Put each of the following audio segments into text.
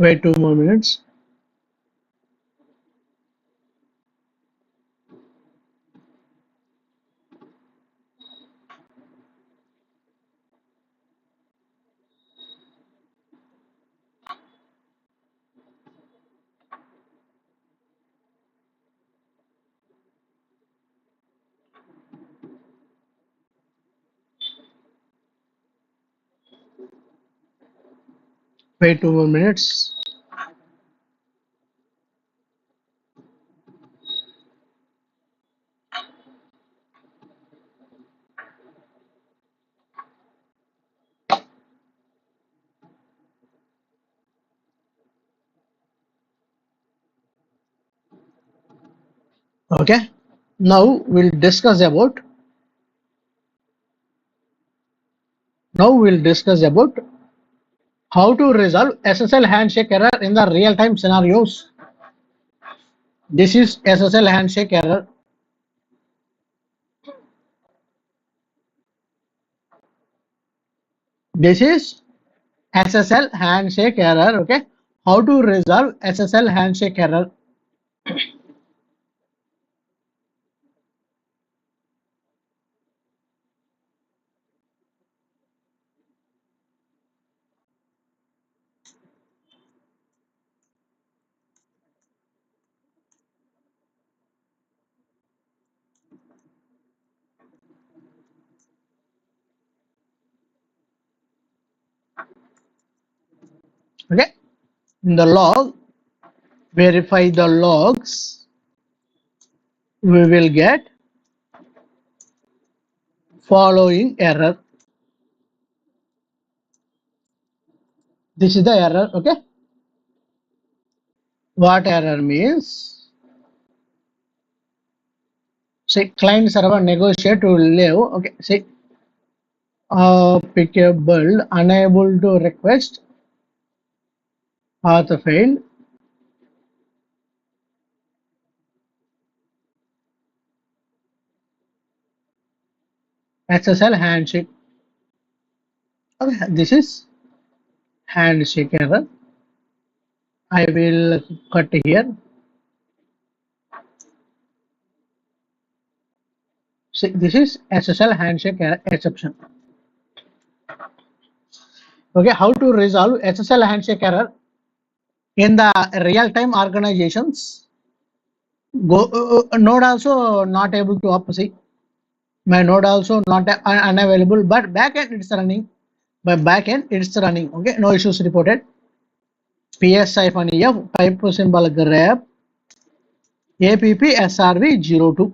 Wait 2 more minutes. Wait 2 more minutes. Okay. Now we'll discuss about how to resolve SSL handshake error in the real-time scenarios. This is SSL handshake error. This is SSL handshake error. Okay. How to resolve SSL handshake error? Okay. In the log, verify the logs. We will get following error. This is the error. Okay. What error means? Say client server negotiate to leave. Okay. Say applicable unable to request path failed. SSL handshake. Okay. This is handshake error. I will cut here. See, this is SSL handshake error exception. Okay, how to resolve SSL handshake error in the real-time organizations? Go node also not able to up. See, my node also not unavailable, but backend it's running. By backend it's running. Okay, no issues reported. PS-F pipe symbol grep app srv02.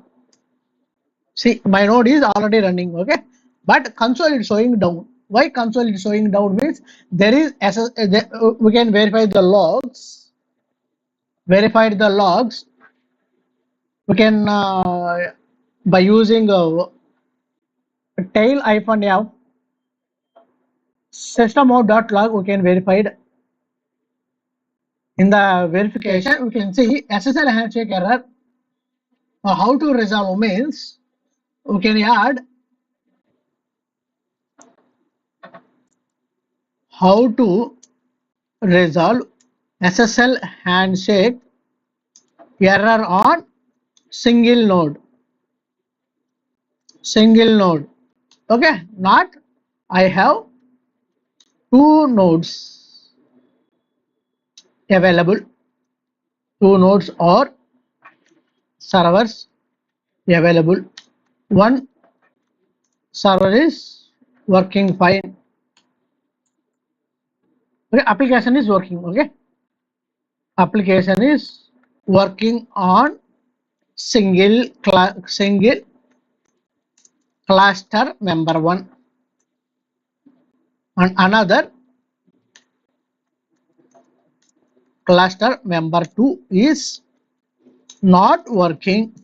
See, my node is already running. Okay, but console is showing down. Why console is showing down means there is we can verify the logs. Verified the logs. We can by using tail -f system.log we can verify it. In the verification we can see SSL handshake error. How to resolve means we can add how to resolve SSL handshake error on single node. Okay, not I have two nodes available, two nodes or servers available. One server is working fine. Okay, application is working. Okay, application is working on single cluster member 1 and another cluster member 2 is not working.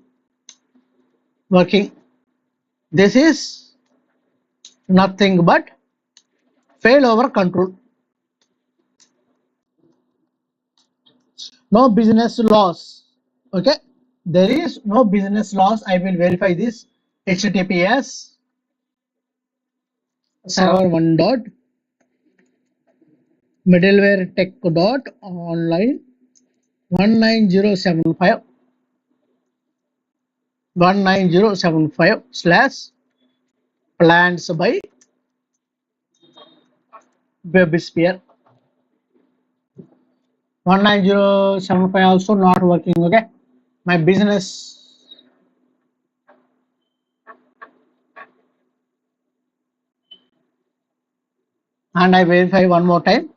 This is nothing but failover control. No business loss. Okay, there is no business loss. I will verify this. HTTPS server 1 dot middleware tech dot online 19075 slash plans by WebSphere. 19075 also not working. Okay, my business, and I verify one more time.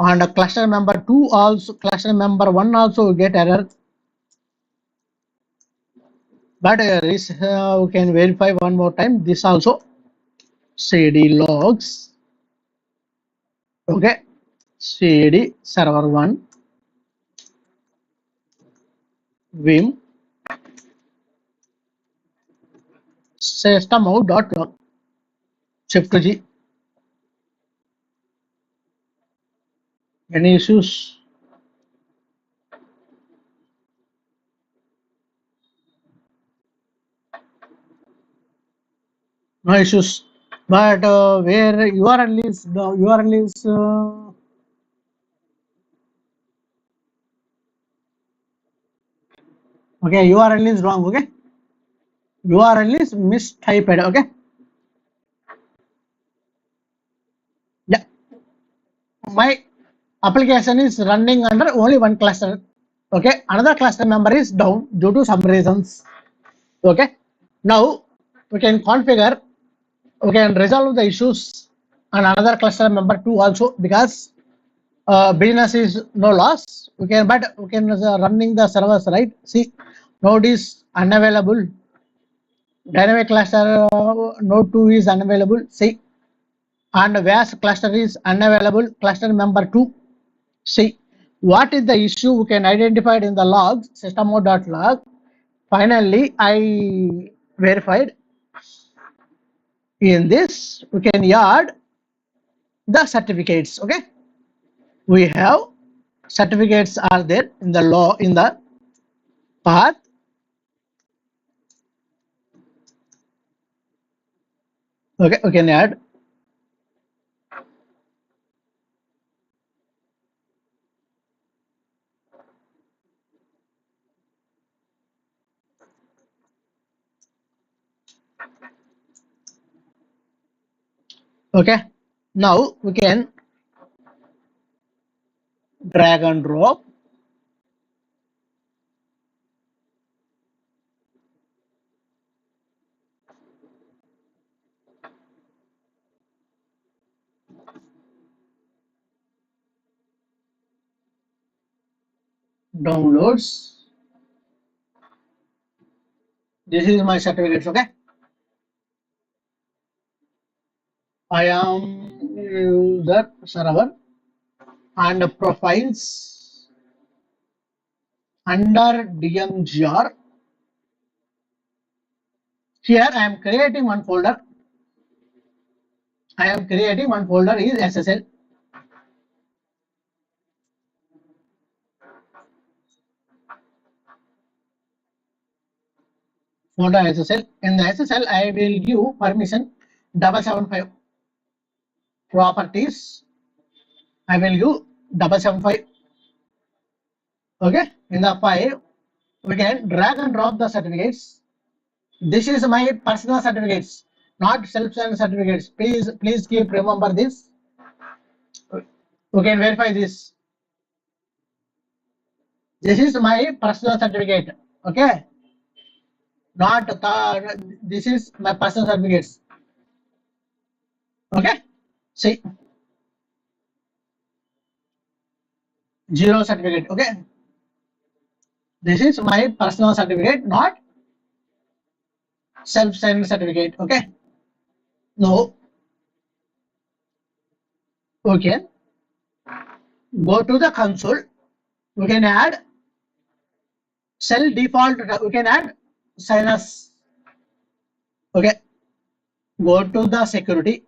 And cluster member 2 also, cluster member 1 also get error, but we can verify one more time. This also cd logs. Okay, cd server 1 vim system out.log shift to G. Any issues? No issues. But where URL is, the URL is okay, URL is wrong. Okay, URL is mistyped. Okay, yeah, my application is running under only one cluster. Okay, another cluster member is down due to some reasons. Okay, now we can configure, we can resolve the issues on another cluster member 2 also, because business is no loss. We can, but we can running the servers, right? See, node is unavailable, dynamic cluster node 2 is unavailable. See, and VAS cluster is unavailable, cluster member 2. See, what is the issue? We can identify it in the logs, system.log. Finally, I verified. In this, we can add the certificates. Okay, we have certificates are there in the law, in the path. Okay, we can add. Okay, now we can drag and drop. Downloads. This is my certificates. Okay, I am user server and profiles under DMGR. Here I am creating one folder. I am creating one folder is SSL. Folder SSL. In the SSL, I will give permission 775 properties. I will give 775. Okay, in the file, we can drag and drop the certificates. This is my personal certificates, not self-signed certificates. Please keep remember this. We can verify this. This is my personal certificate. Okay, not this is my personal certificates. Okay, see, zero certificate. Okay, this is my personal certificate, not self-signed certificate. Okay, now we can go to the console. We can add cell default. We can add sinus. Okay, go to the security,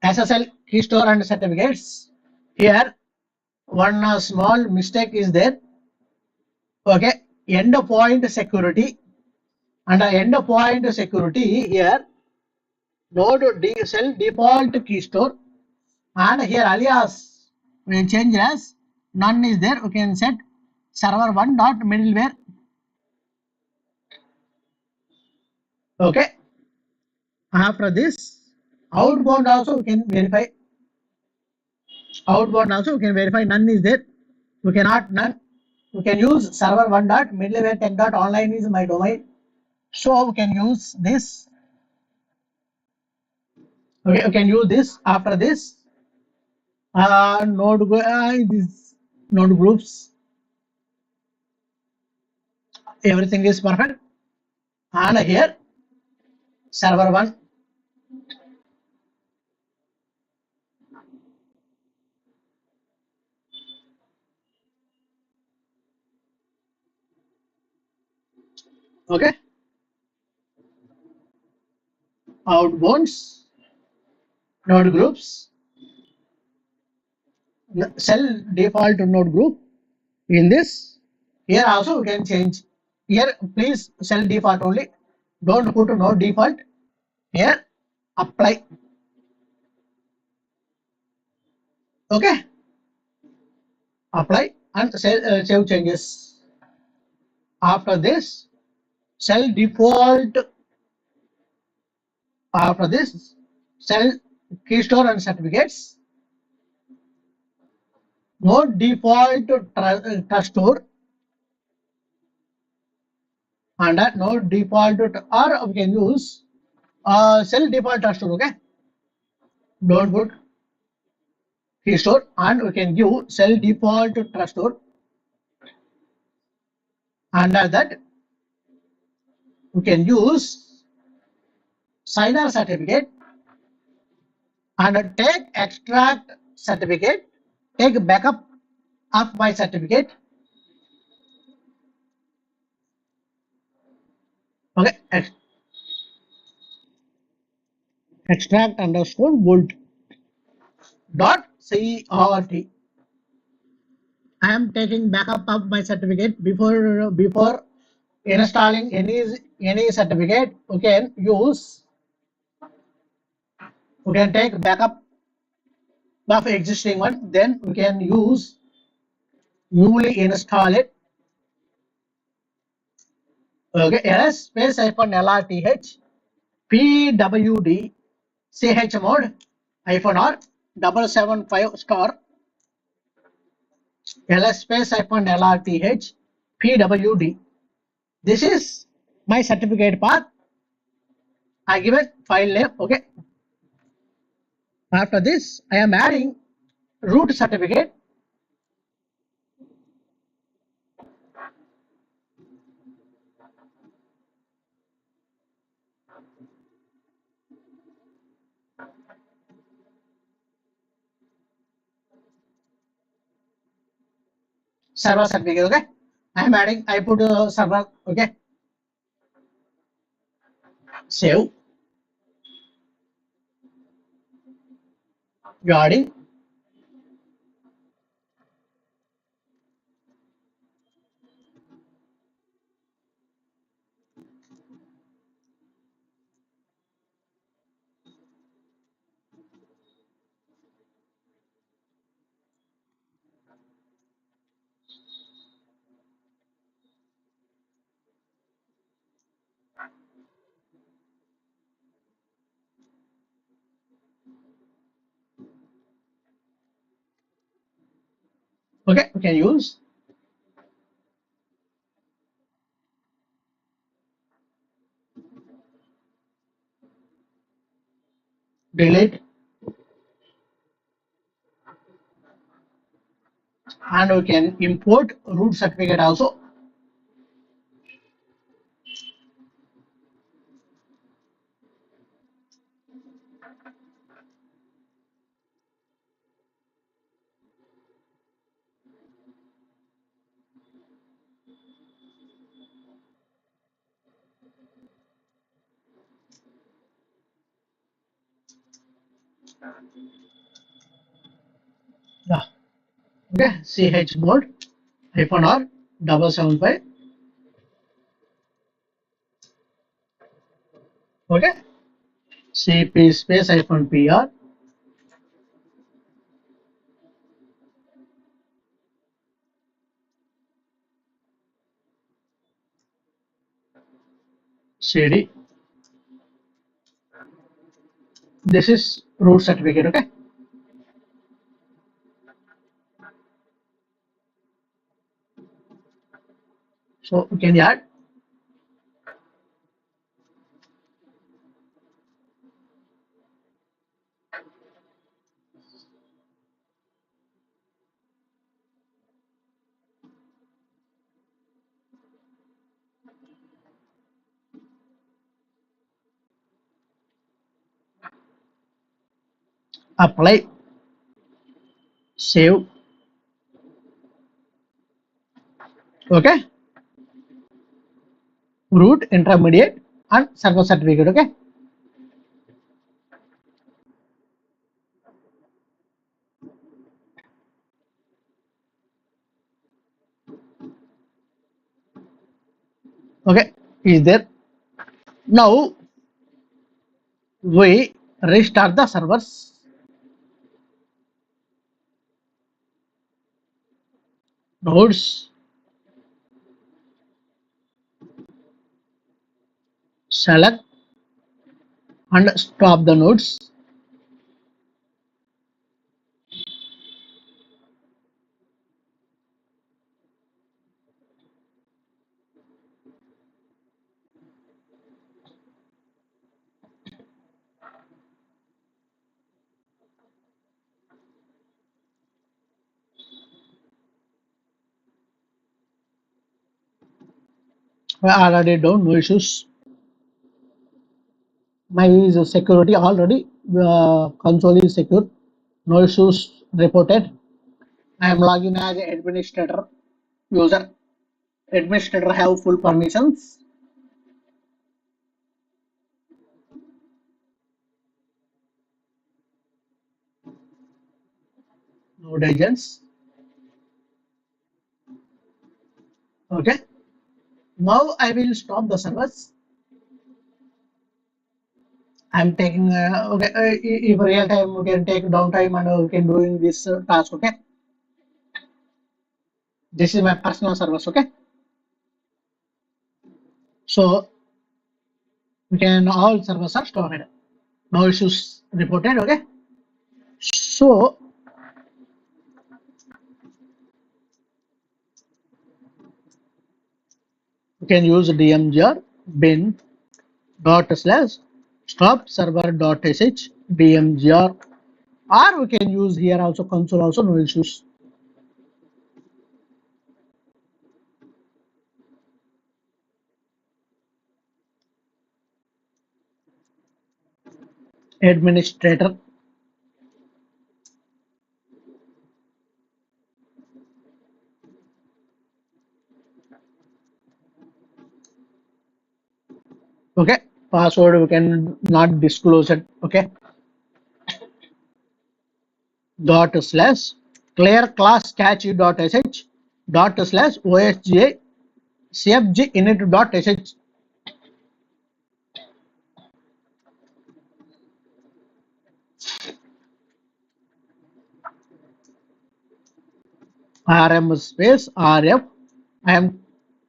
SSL key store and certificates. Here, one small mistake is there. Okay, endpoint security. Under endpoint security, here node cell default key store. and here alias we change as none is there. We can set server 1 dot middleware. Okay. After this, outbound also we can verify. Outbound also we can verify none is there. We cannot none. We can use server 1 dot middleware tech dot online is my domain. So we can use this. Okay, we can use this. After this, this node groups. Everything is perfect. And here server 1. Okay. Outbounds, node groups, cell default node group. In this, here also we can change. Here, please cell default only. Don't put node default. Here, apply. Okay. Apply and save changes. After this, cell default. After this, cell key store and certificates. Node default trust store and node default or we can use cell default trust store. Okay. Don't put key store and we can give cell default trust store. Under that we can use signer certificate and take extract certificate, take backup of my certificate. Okay, extract underscore bolt dot cert. I am taking backup of my certificate before installing any certificate. We can use, we can take backup of existing one, then we can use newly install it. Okay, ls space hyphen lrth pwd chmod hyphen r 775 star ls space hyphen lrth pwd. This is my certificate path. I give it file name. Okay. After this, I am adding root certificate. Server certificate. Okay. I am adding. I put server. Okay. Save. You are adding. Okay. We can use delete and we can import root certificate also. Yeah. Okay. chmod hyphen r 775. Okay. cp space hyphen pr cd. This is root certificate. Okay. So we can add apply, save. Okay. Root, intermediate, and server certificate. Okay. Okay. Is there? Now we restart the servers. Nodes, select and stop the nodes. We already done, no issues. My is security already. Console is secure. No issues reported. I am logging as administrator user. Administrator have full permissions. Node agents. Okay. Now I will stop the servers. I'm taking okay. If real time, we can take downtime and we can doing this task. Okay. This is my personal servers. Okay. So we can all servers are stored. No issues reported. Okay. So we can use dmgr bin dot slash stop server dot sh dmgr, or we can use here also console also, no issues. Administrator. Okay. Password we can not disclose it. Okay. Dot slash clear class catchy dot sh dot slash osga cfg init dot sh. rm space rf. I am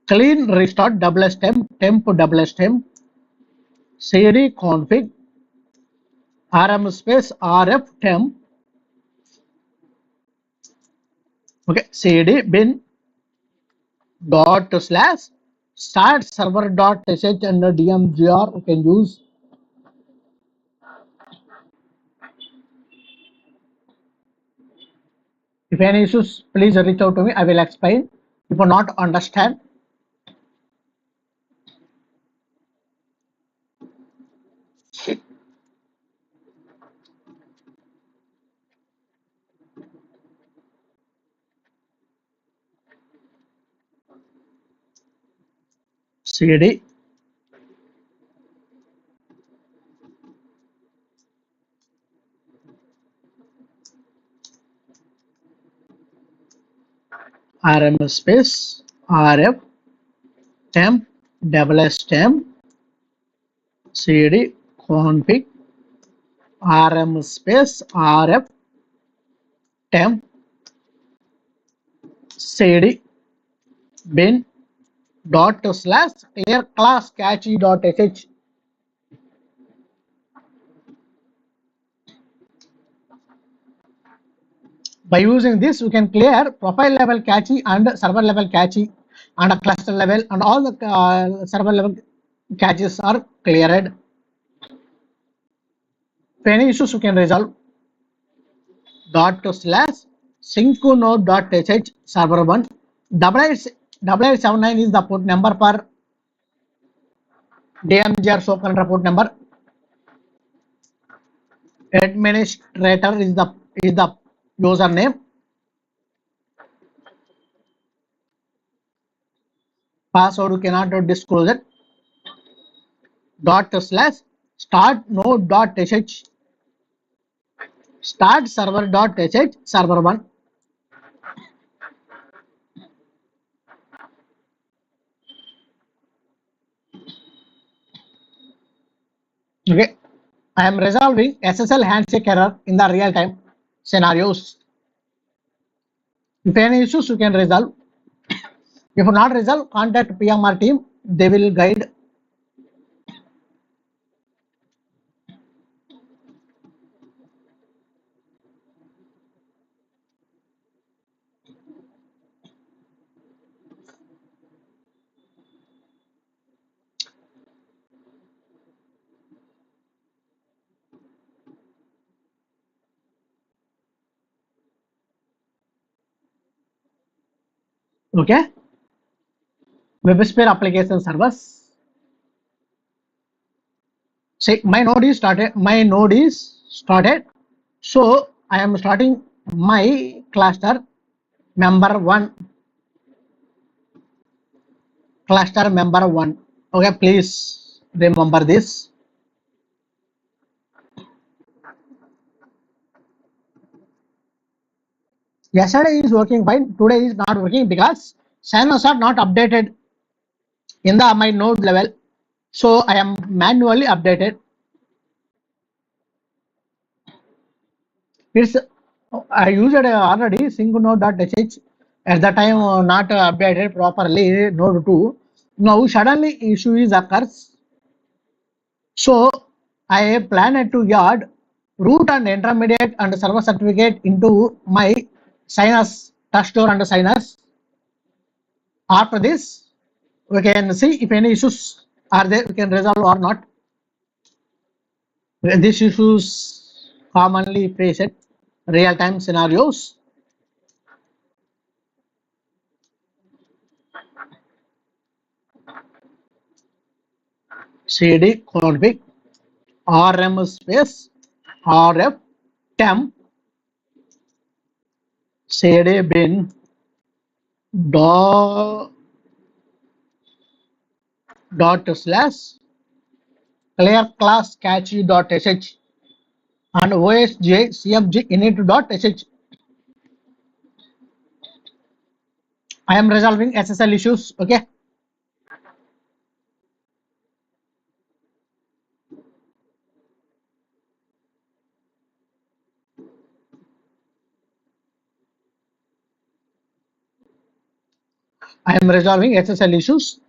clean restart double stem temp double stem cd config rm space rf temp. Okay. cd bin dot slash start server dot sh and dmgr we can use. If any issues, please reach out to me. I will explain. If you not understand, cd rm space rf temp double stem cd config rm space rf temp cd bin dot slash clear class cache dot sh. By using this, we can clear profile level cache and server level cache and a cluster level, and all the server level caches are cleared. If any issues, we can resolve. Dot slash sync node dot sh server 1 8879 is the port number for DMGR SOAP control port number. Administrator is the username. Password you cannot disclose it. Dot slash start node dot sh start server dot sh server 1. Okay, I am resolving SSL handshake error in the real time scenarios. If any issues, you can resolve. If not resolve, contact PMR team. They will guide. Okay, WebSphere application servers. Say my node is started. My node is started. So I am starting my cluster member 1. Cluster member 1. Okay, please remember this. Yesterday is working fine. Today is not working because signals are not updated in the my node level. So I am manually updated. It's I used already sync node.sh at the time not updated properly node 2. Now suddenly issue is occurs. So I planned to add root and intermediate and server certificate into my signers trust store and signers. After this, we can see if any issues are there, we can resolve or not. These issues commonly faced real-time scenarios. cd config rm space rf temp cd bin dot slash clear class cache dot sh and osj cfg init dot sh. I am resolving SSL issues. Okay, I am resolving SSL issues.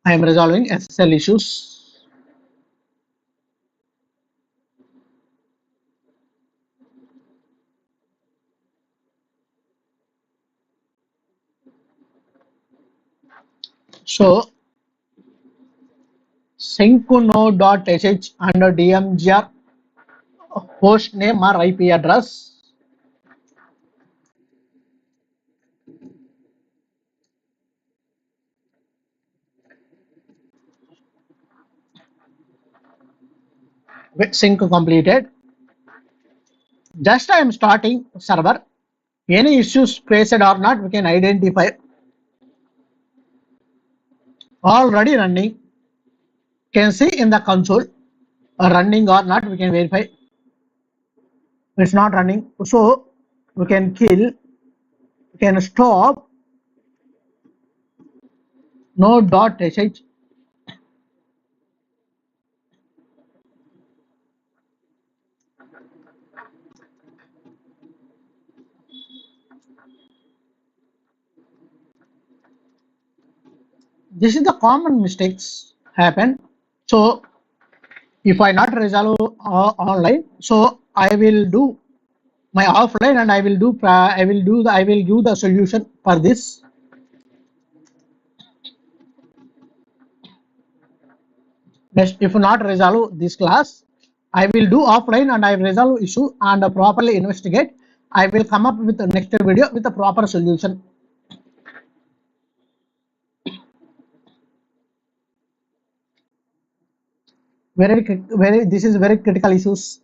I am resolving SSL issues. So syncnode.sh under DMGR host name or IP address. With sync completed. Just I am starting server. Any issues faced or not, we can identify. Already running. Can see in the console running or not, we can verify. It's not running. So we can kill, we can stop node.sh This is the common mistakes happen. So if I not resolve online, so I will do my offline and I will give the solution for this. Next, if not resolve this class, I will do offline and I will resolve issue and properly investigate. I will come up with the next video with a proper solution. Very this is very critical issues.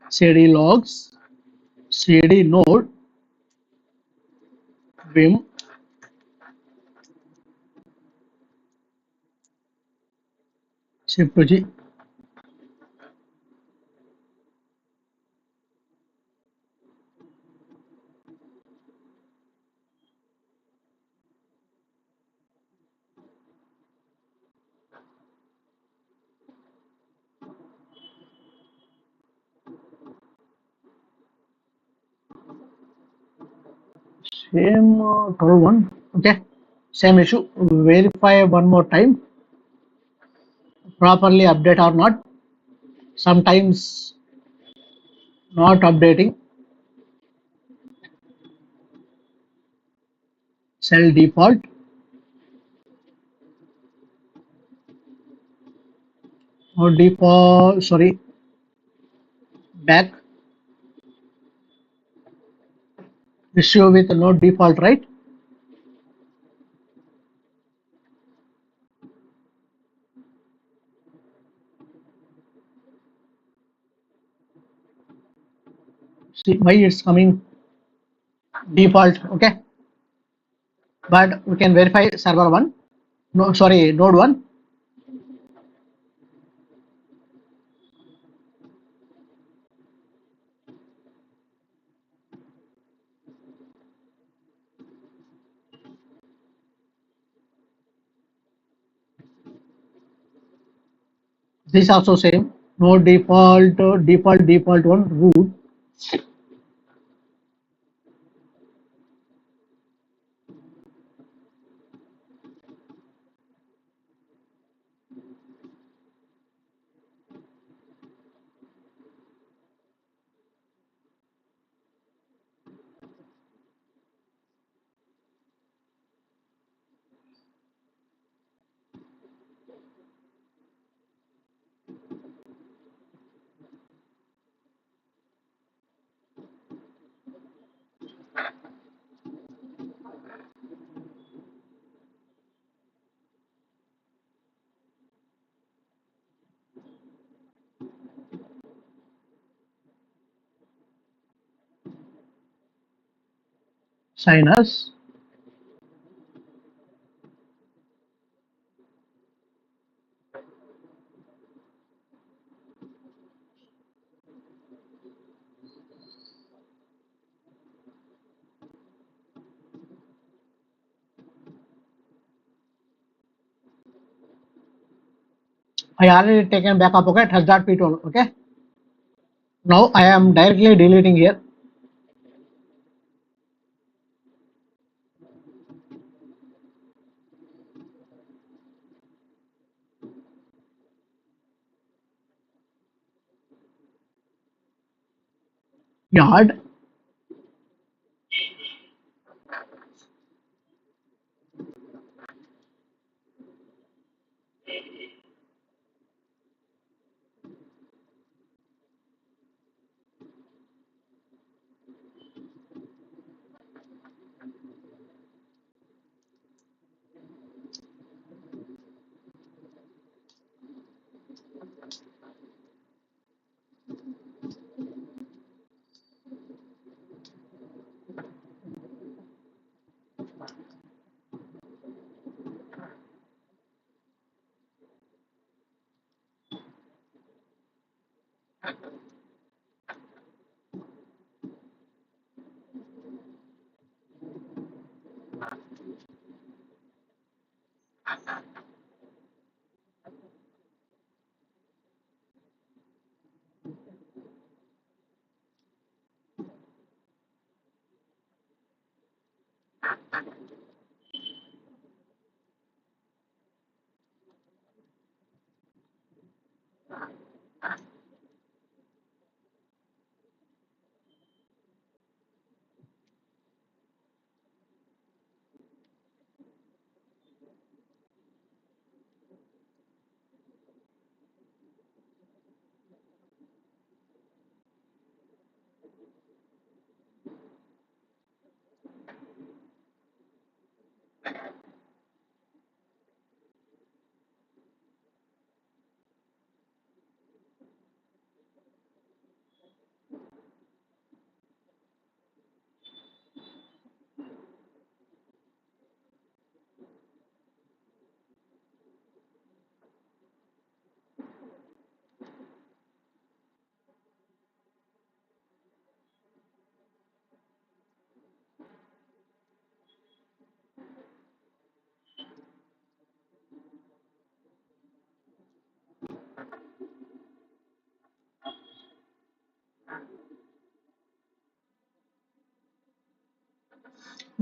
CD logs, CD node, vim, shift to G. Same 12 one. Okay. Same issue. Verify one more time. Properly update or not. Sometimes not updating. Cell default. Or default. Sorry. Back. Issue with no default, right? See why it's coming default. Okay. But we can verify server one. No, sorry, node one. This also same. No default, default one root. Signers. I already taken backup. Okay, test.p12. Okay. Now I am directly deleting here. Yard.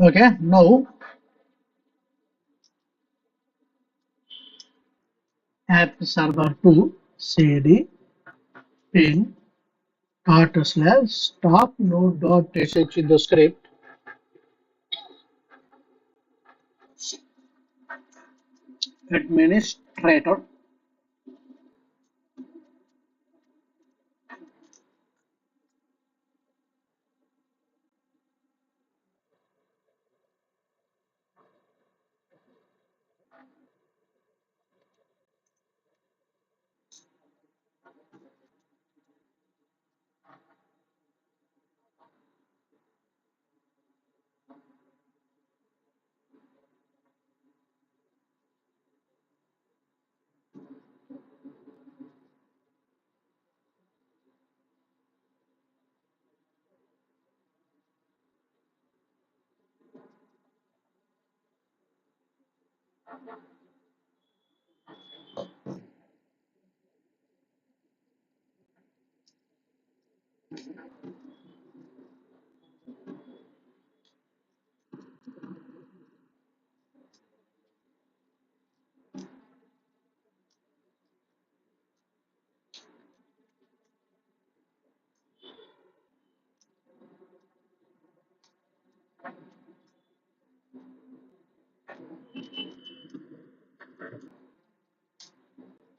Okay, now app server 2 cd ping dot slash stop node dot sh in the script administrator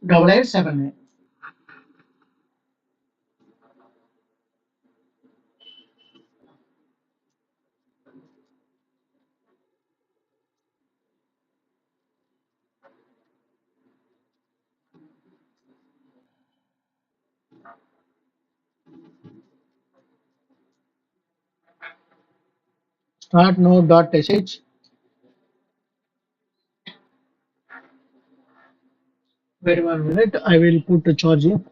double 878. Start node dot sh. Wait 1 minute. I will put the charging.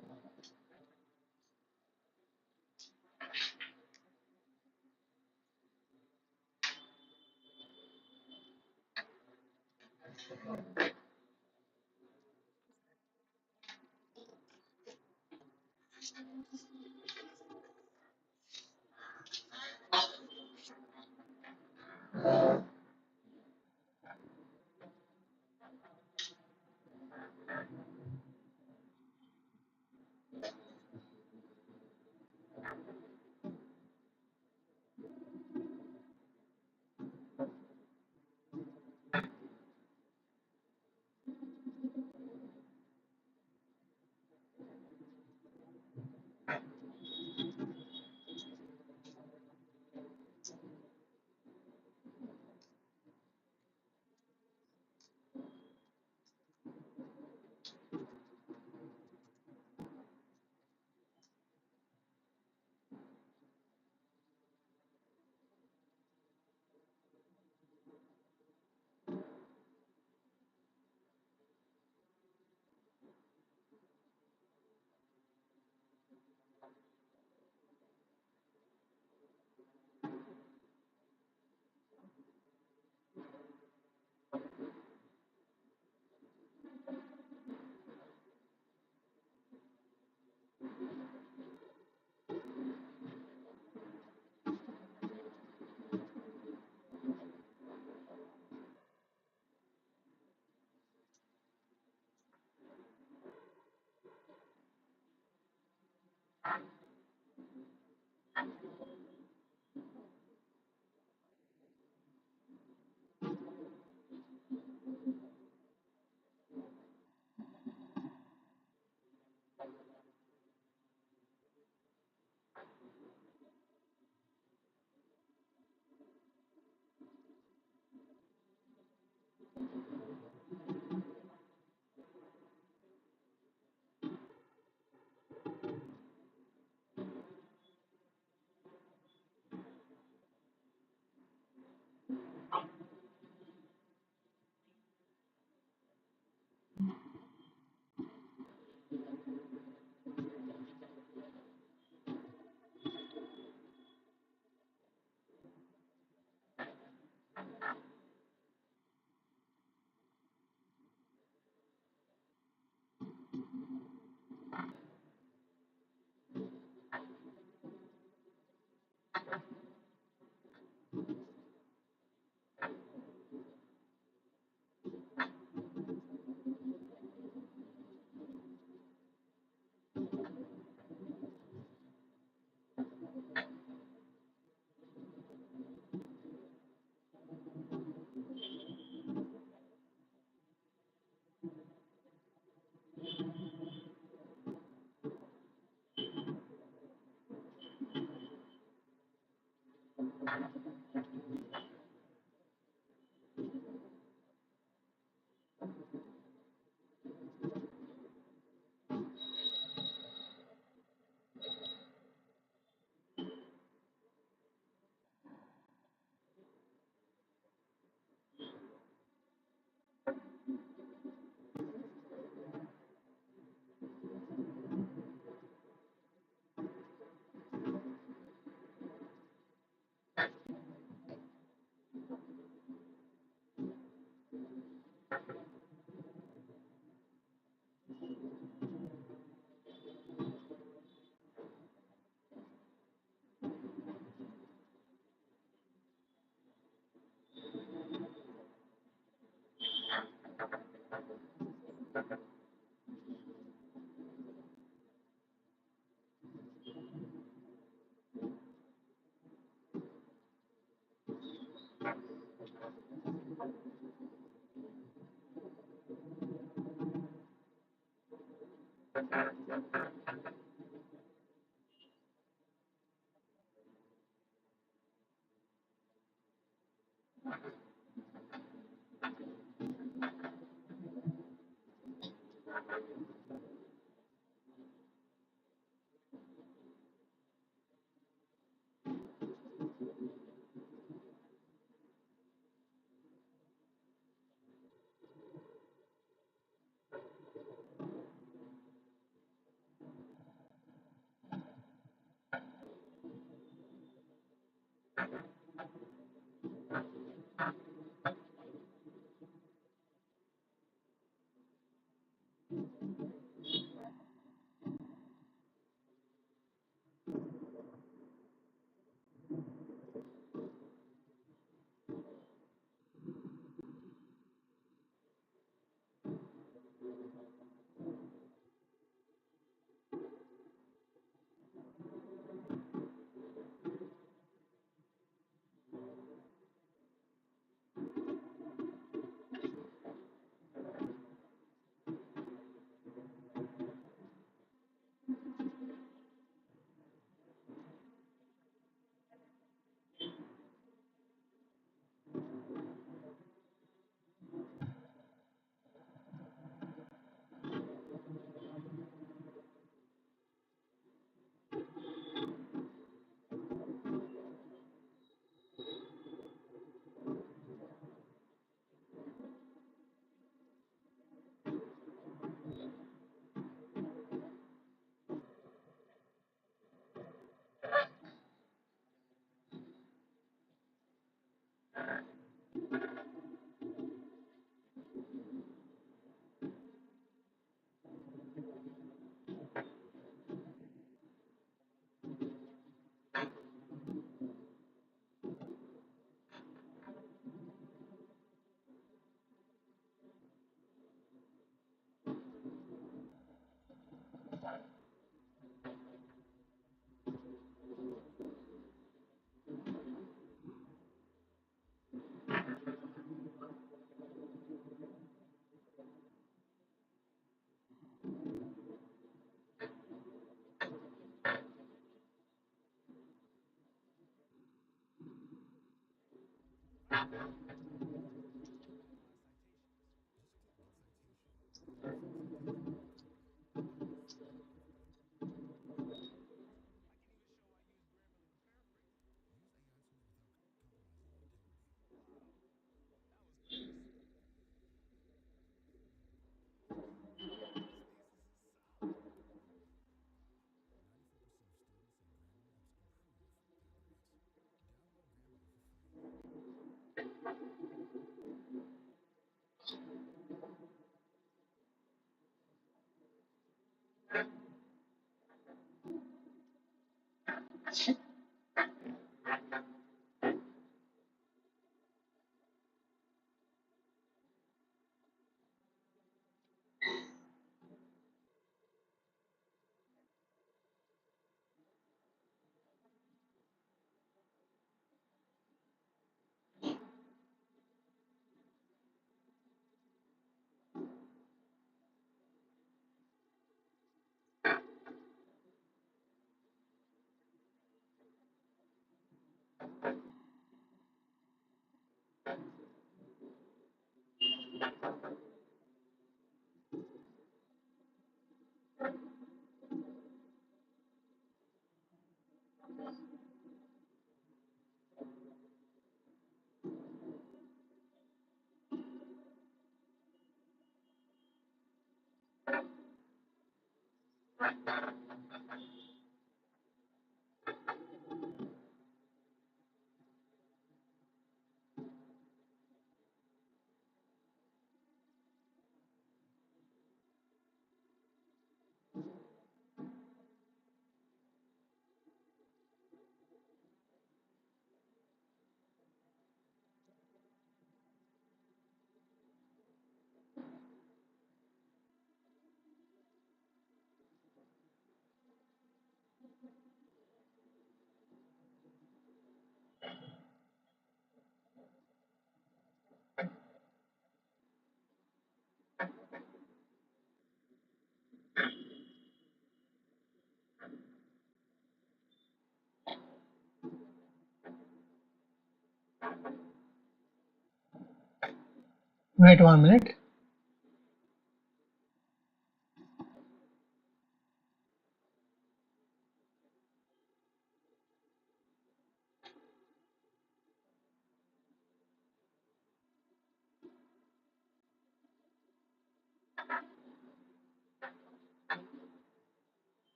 Wait 1 minute.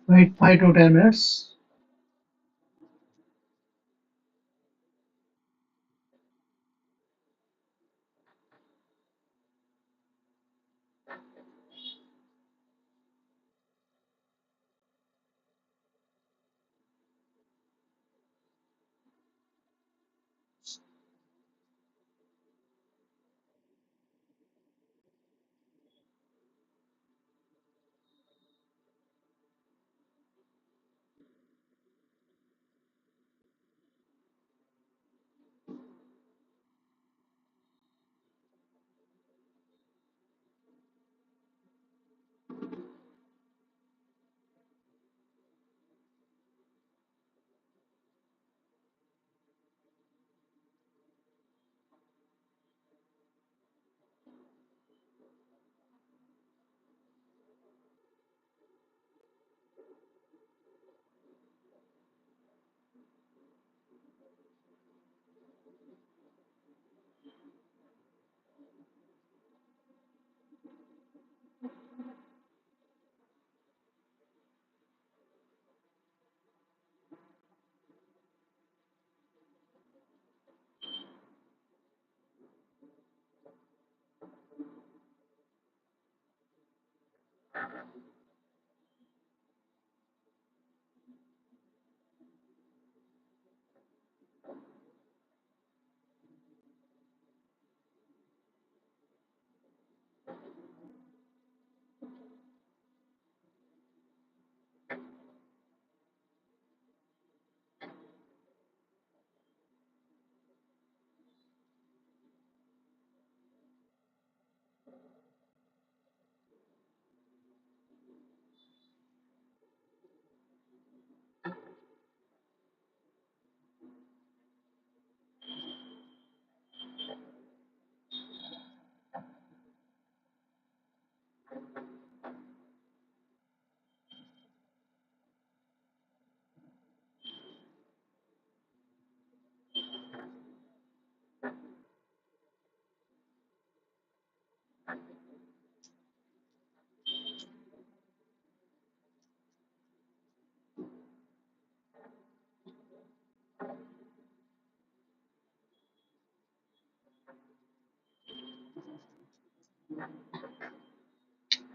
Wait 5 to 10 minutes.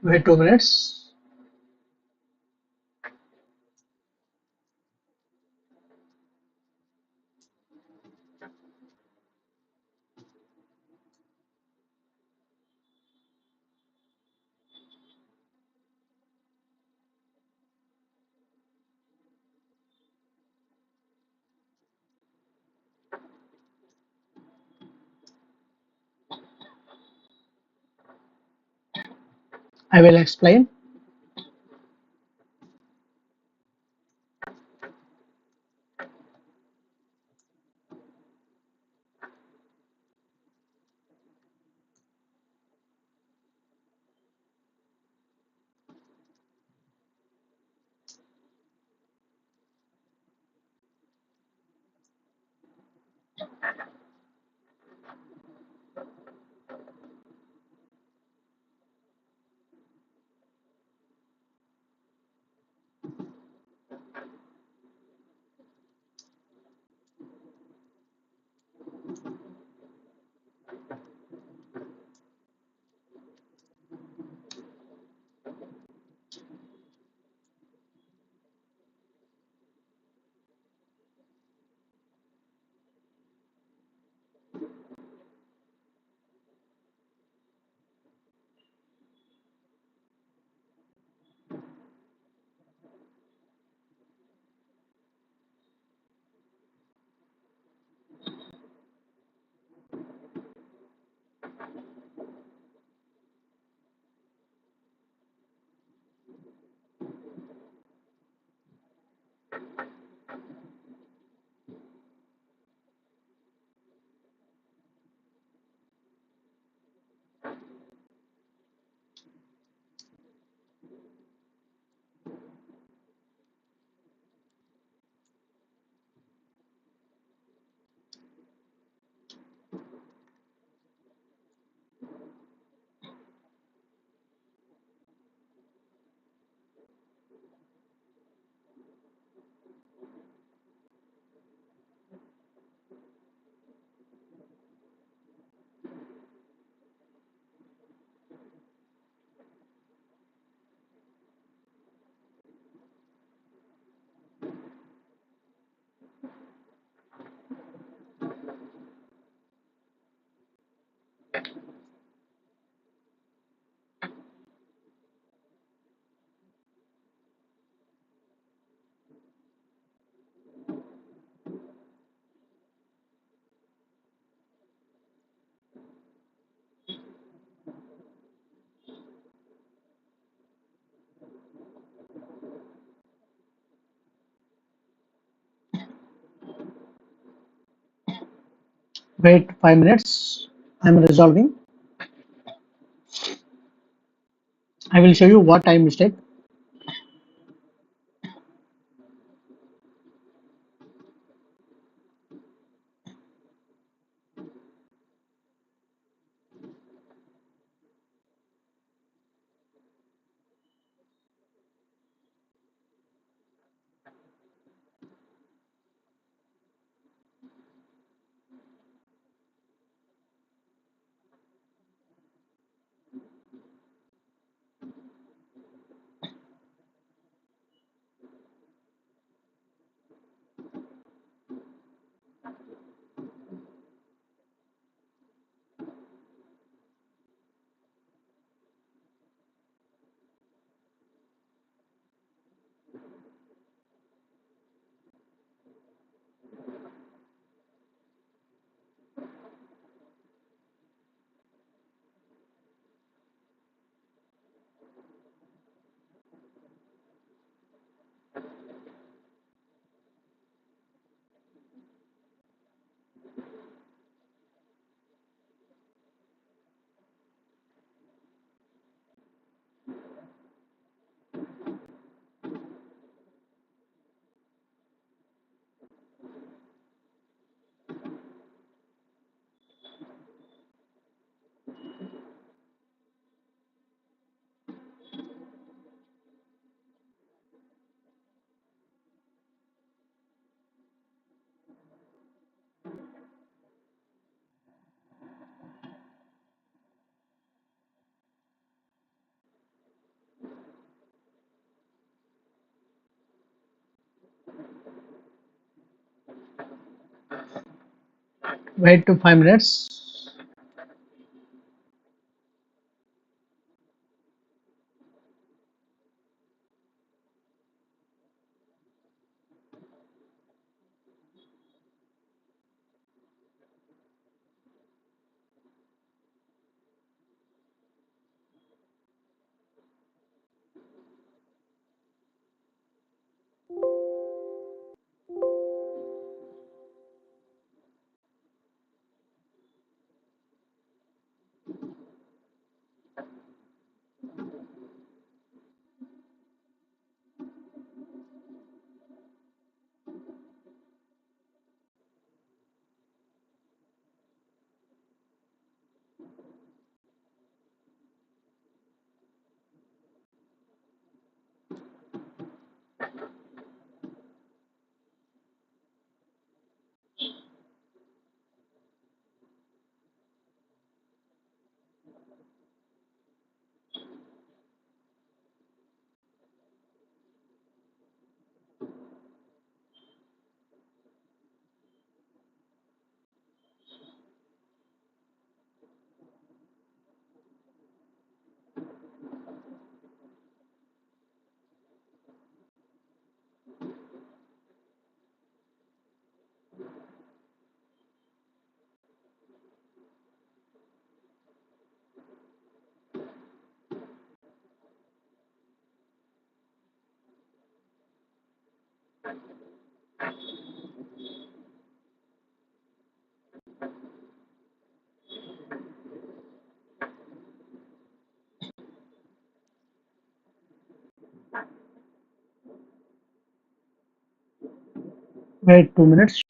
Wait 2 minutes. I will explain. Wait 5 minutes. I'm resolving. I will show you what time mistake. Wait to 5 minutes. Wait 2 minutes.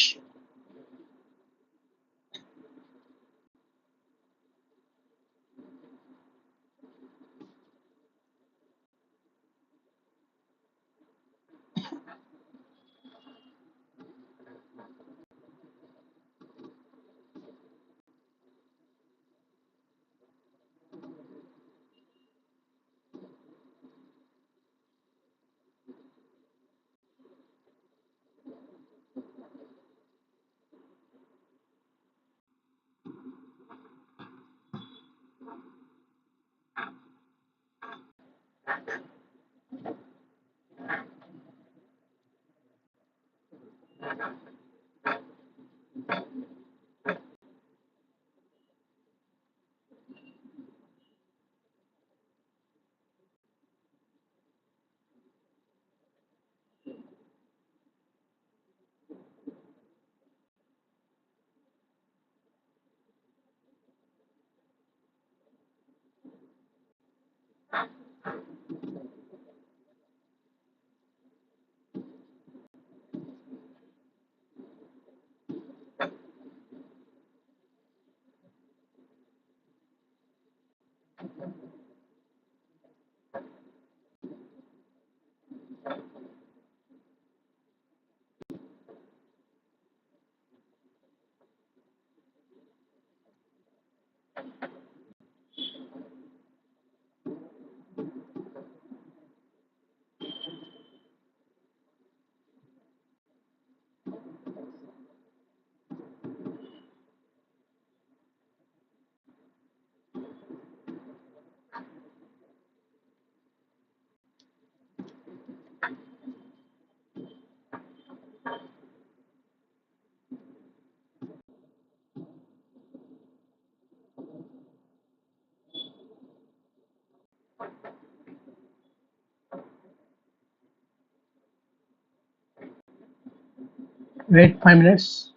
Wait 5 minutes.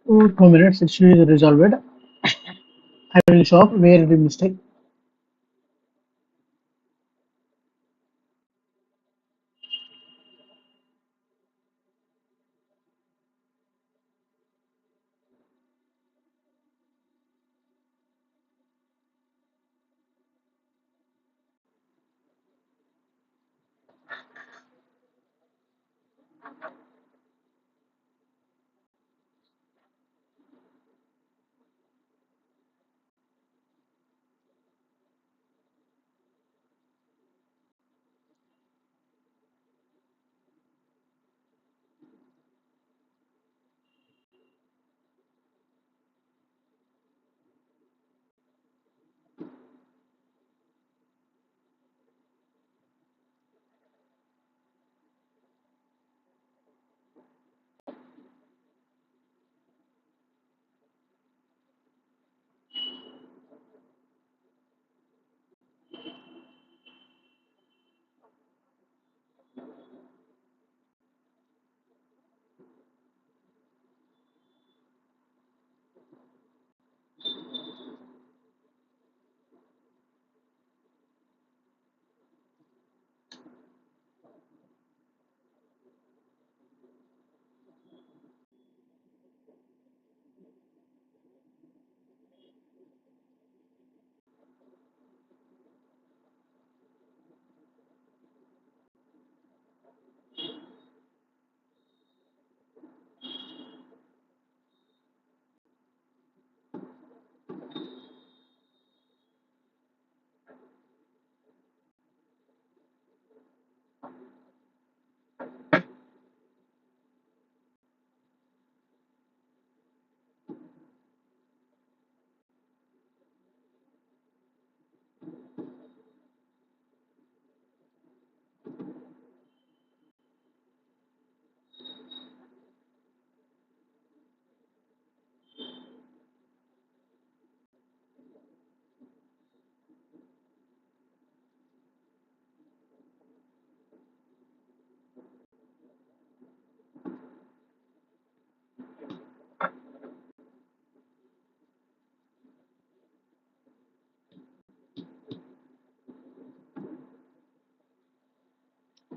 Oh, 2 minutes, issue is resolved. I will show up where the mistake.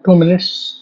Two minutes.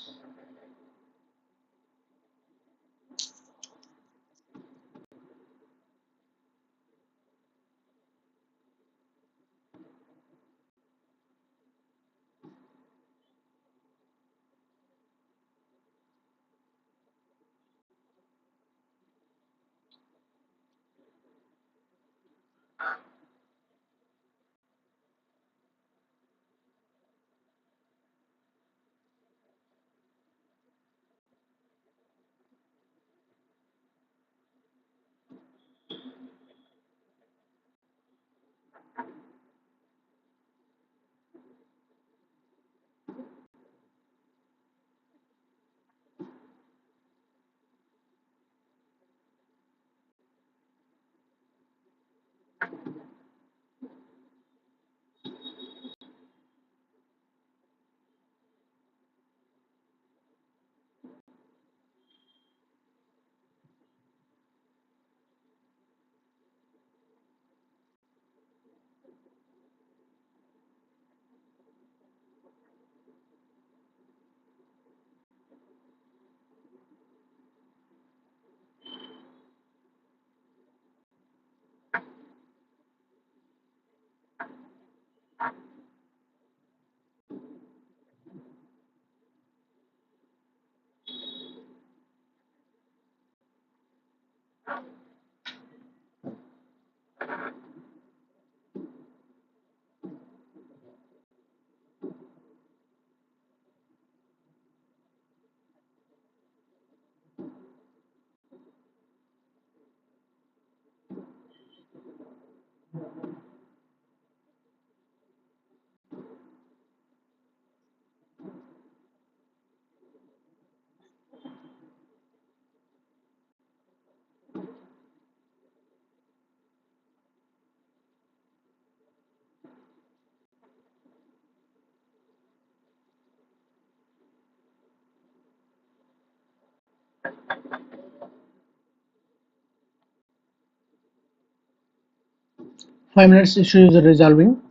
5 minutes issue is resolving.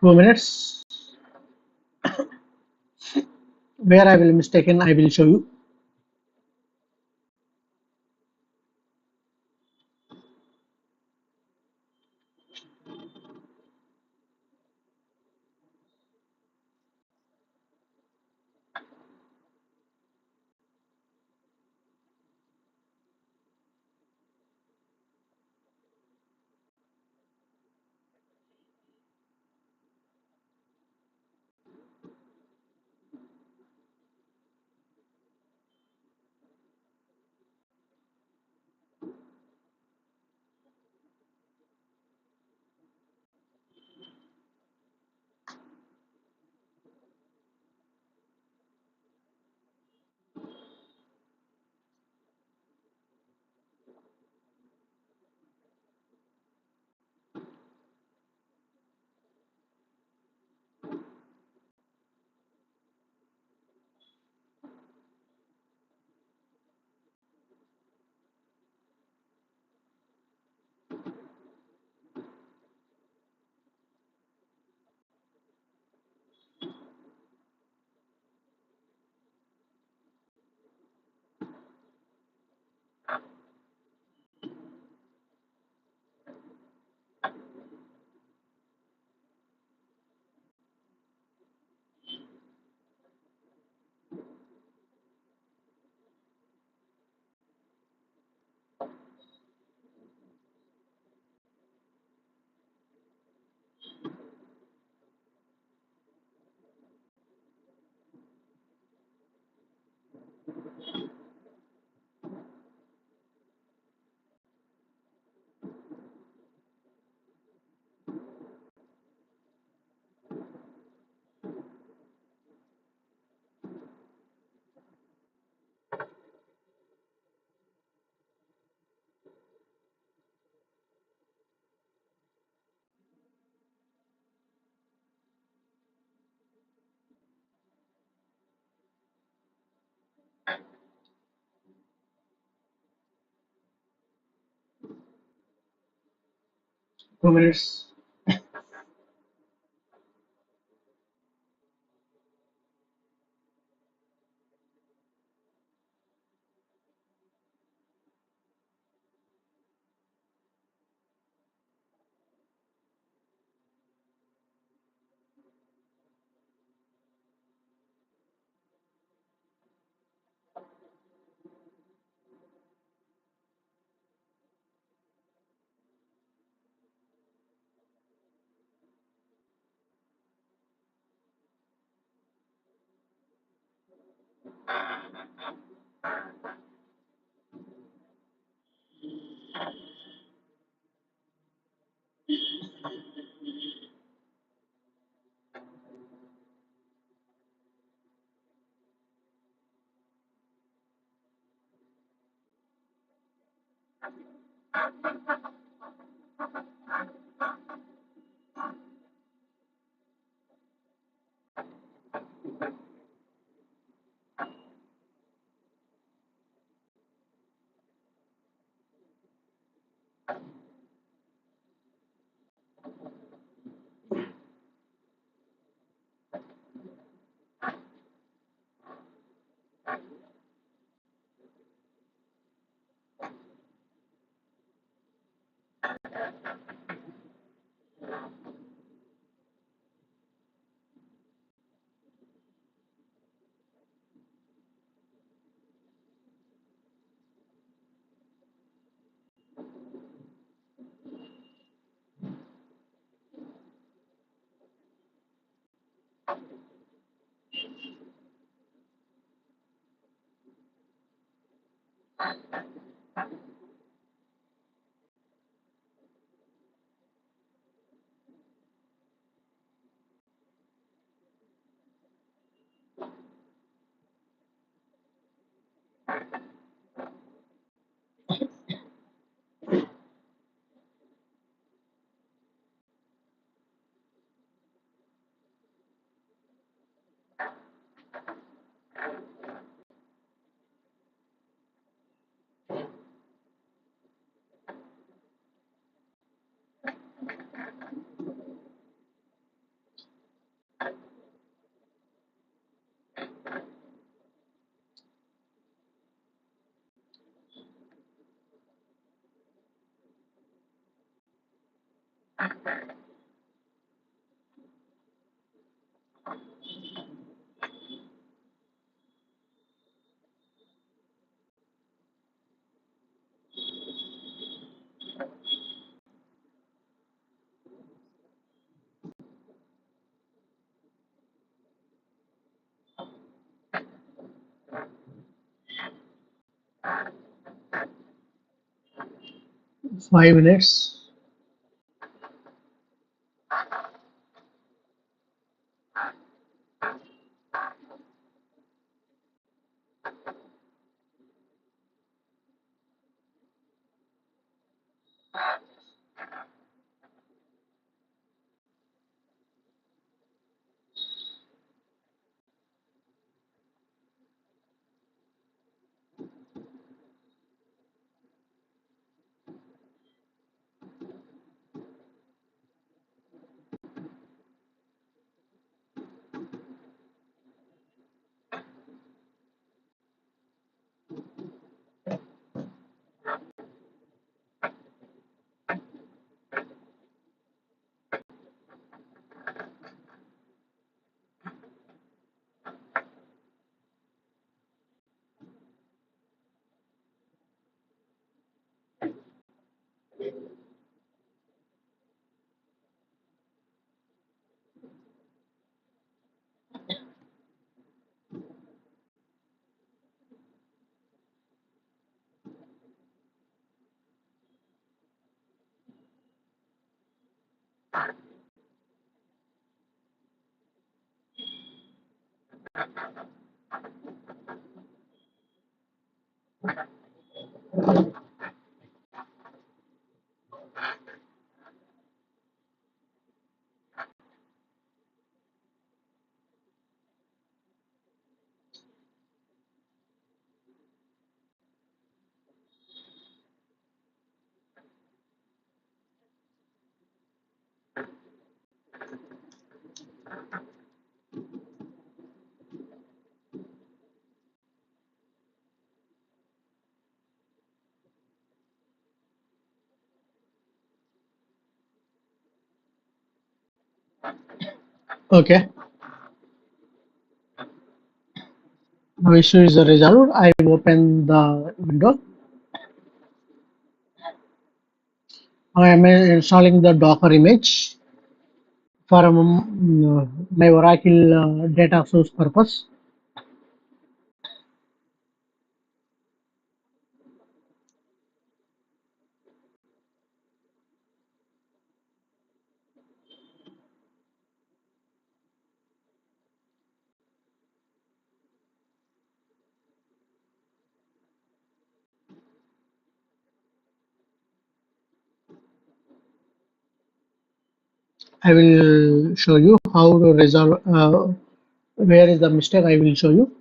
2 minutes. Where I will mistaken, I will show you. Two minutes. 5 minutes. Okay. Now issue is resolved. I open the window. I am installing the Docker image for my Oracle data source purpose. I will show you how to resolve where is the mistake. I will show you.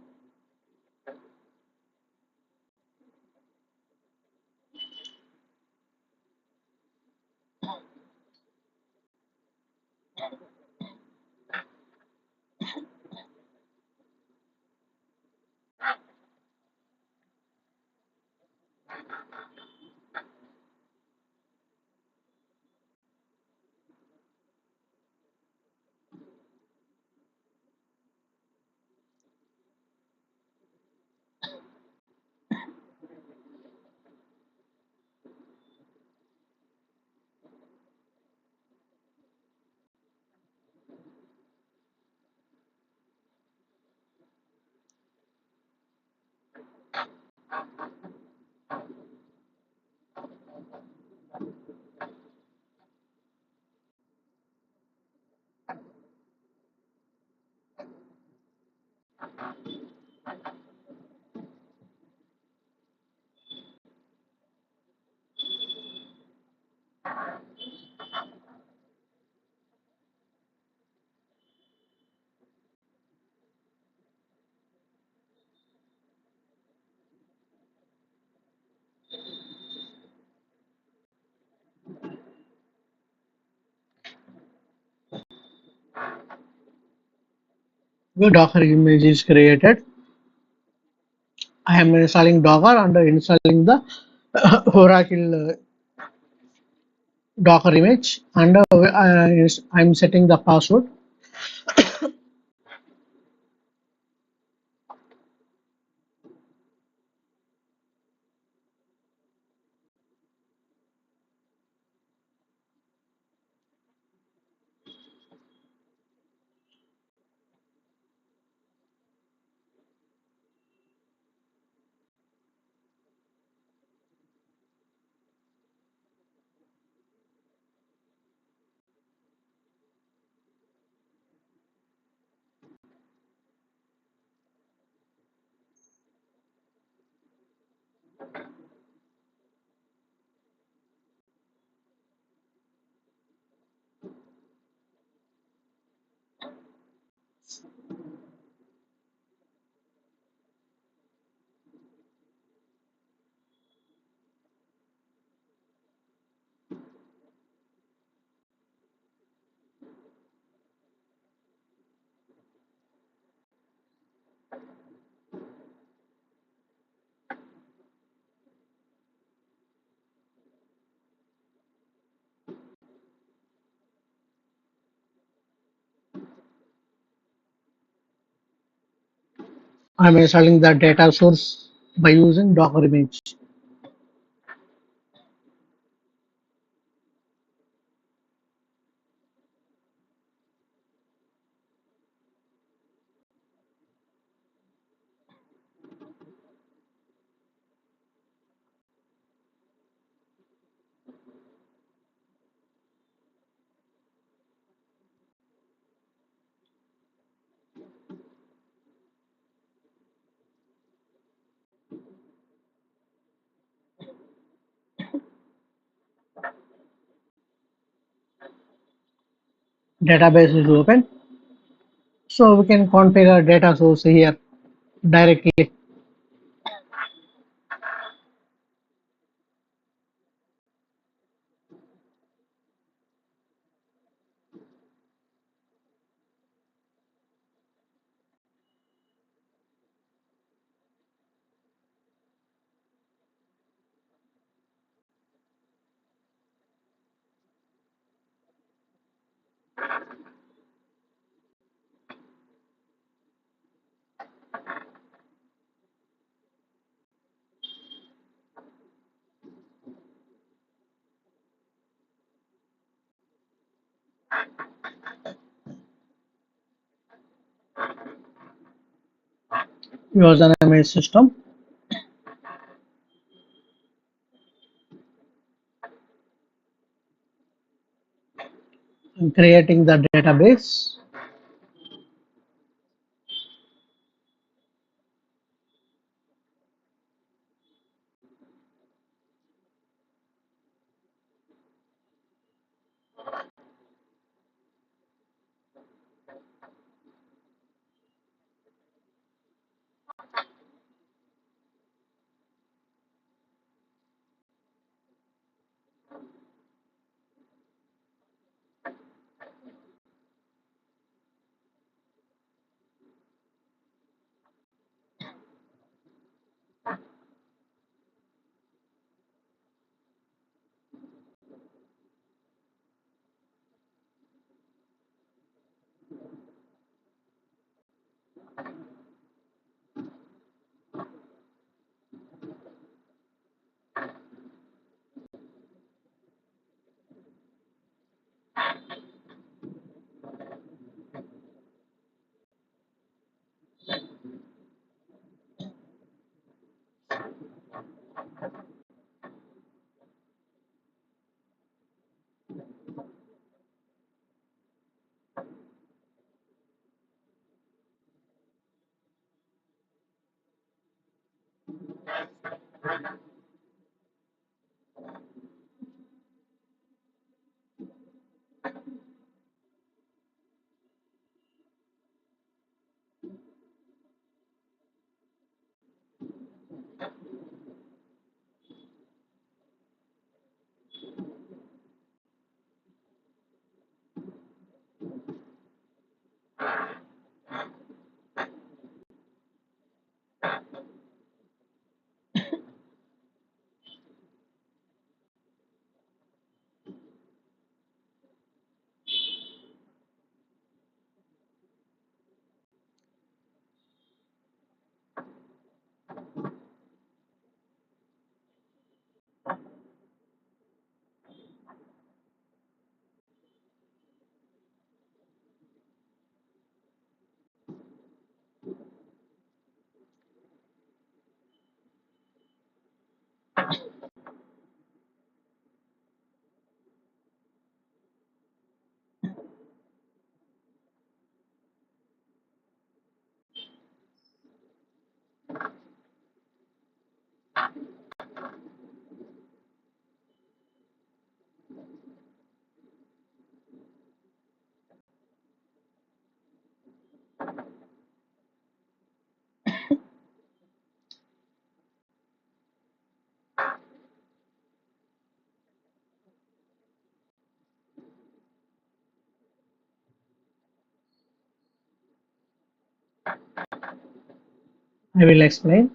The Docker image is created. I am installing Docker and installing the Oracle Docker image, and I'm setting the password. I'm installing the data source by using Docker image. Database is open, so we can configure data source here directly. Username is system, and creating the database. I will explain.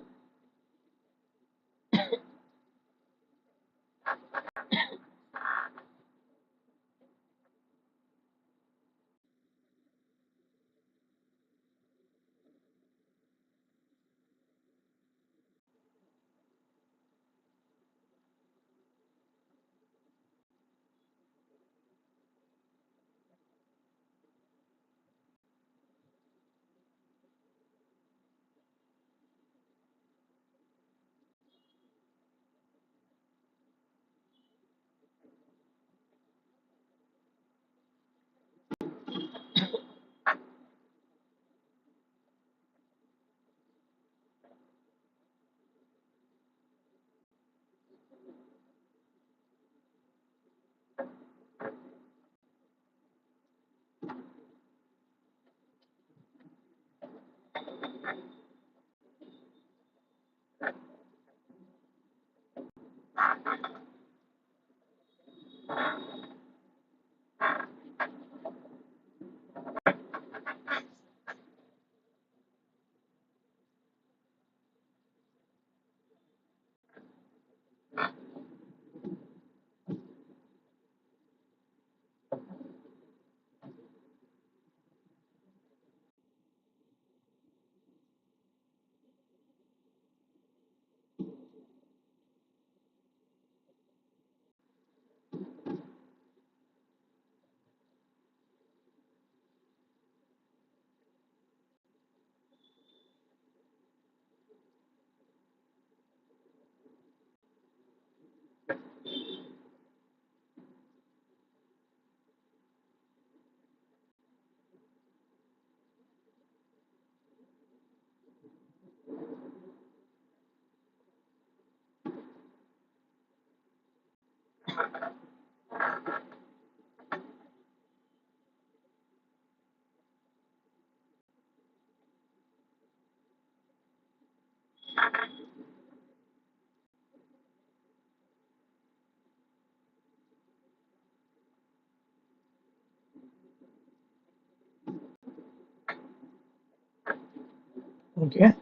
Okay.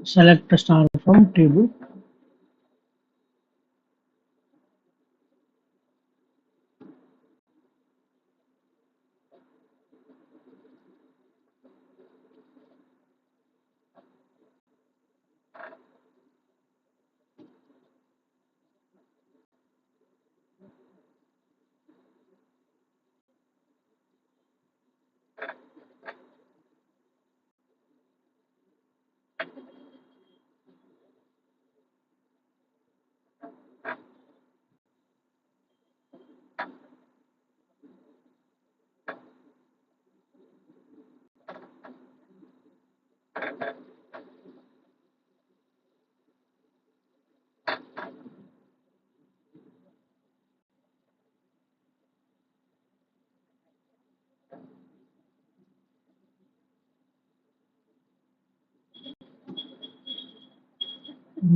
Select a star from table.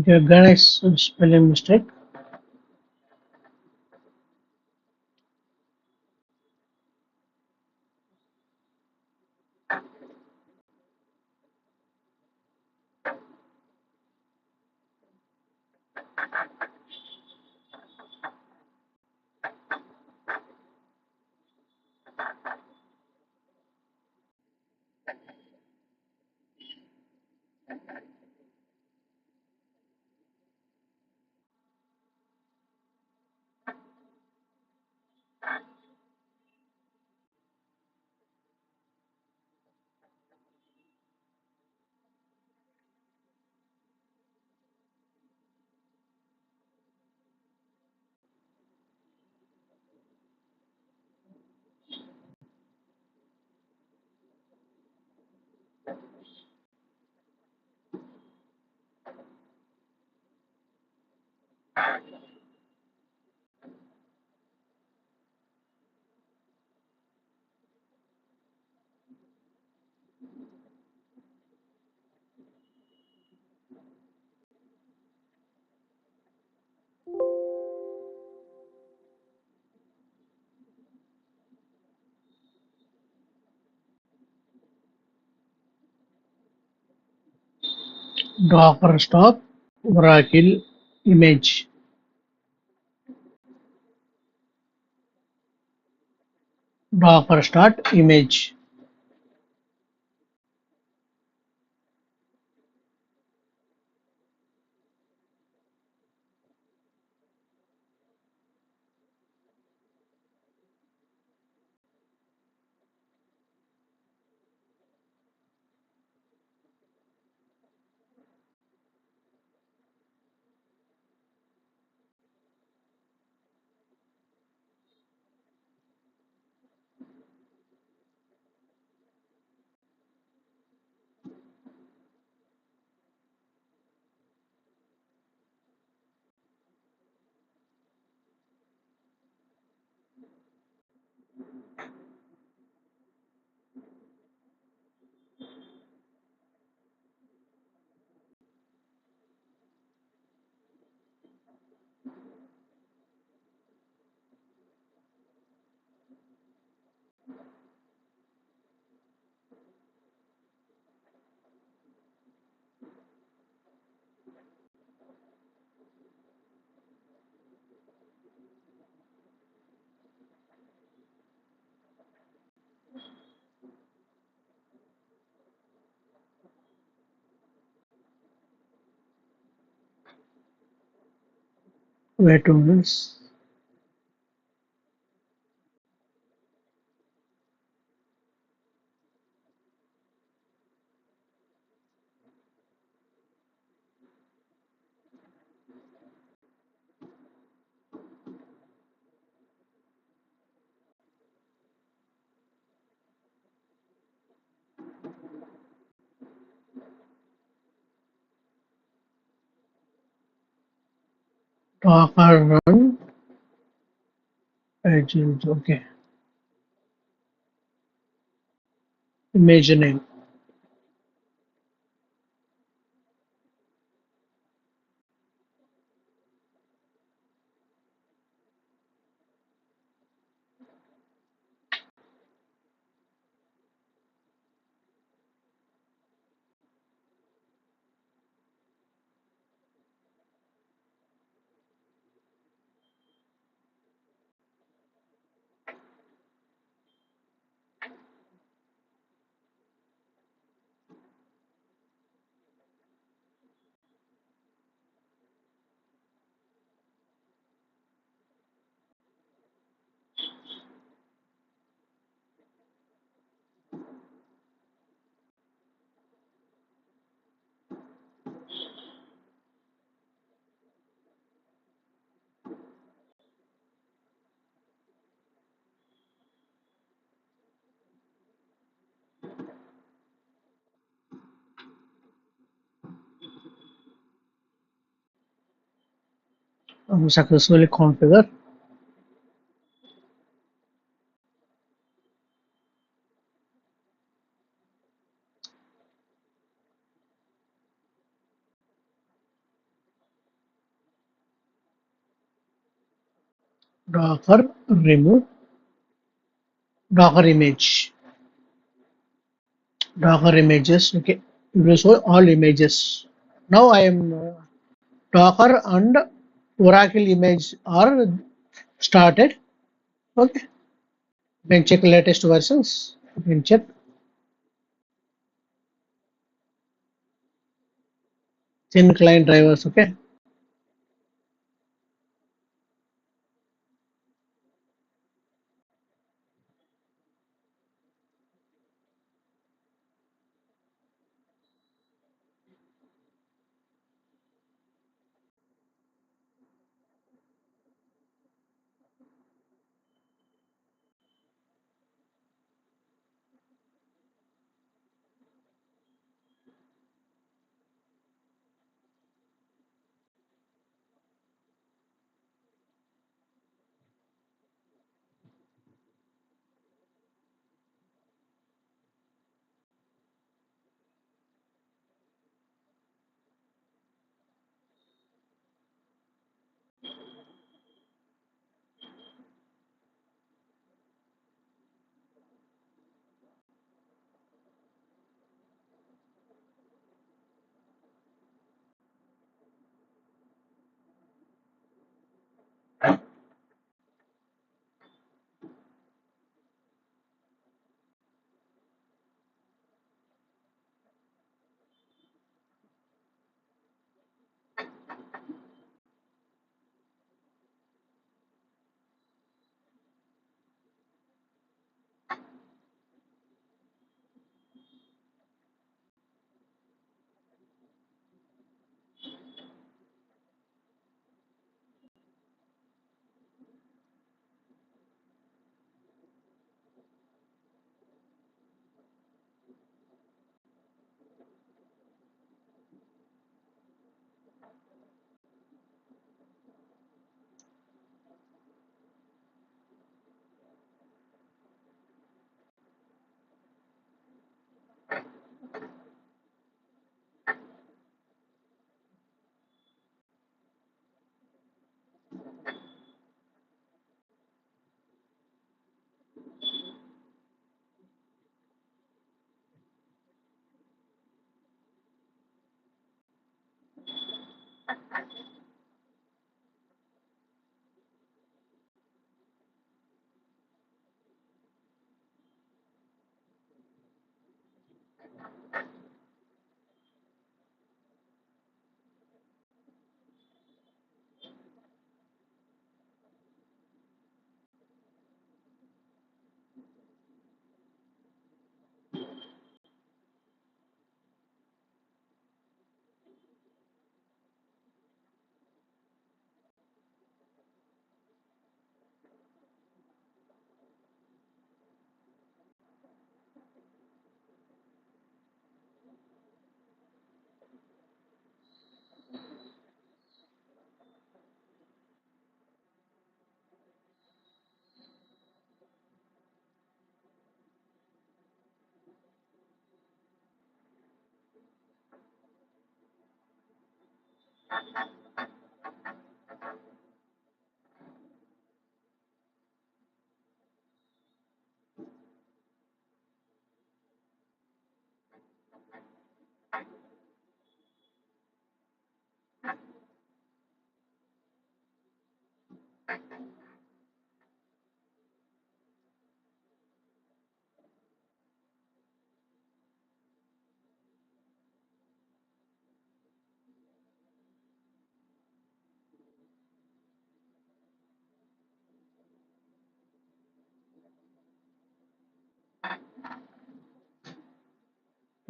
Okay, Ganesh spelling mistake. Docker stop, Oracle image. Docker start image. Wait 2 minutes. Docker run. Okay. Image name. Successfully configure Docker remove Docker image. Docker images. Okay, it will show all images. Now I am Docker and Oracle image are started. Okay, you can check latest versions. You can check thin client drivers. Okay,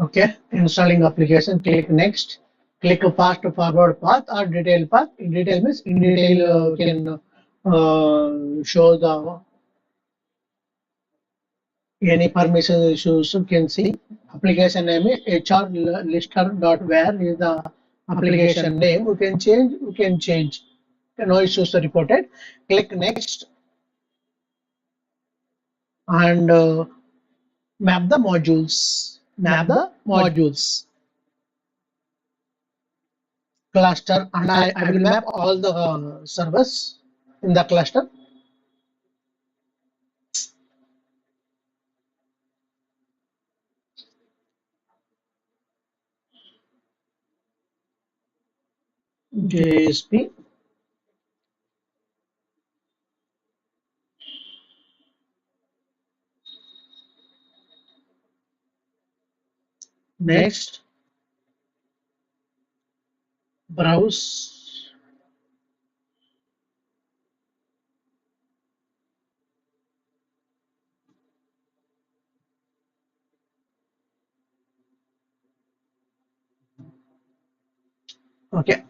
okay. Installing application. Click next. Click a fast forward path or detail path. In detail means in detail can show the any permission issues you can see. Application name is hrlister.where is the application name. You can change. You can change. No issues are reported. Click next and map the modules. Map the modules cluster, and I will map all the servers in the cluster. JSP. Next, browse. Okay.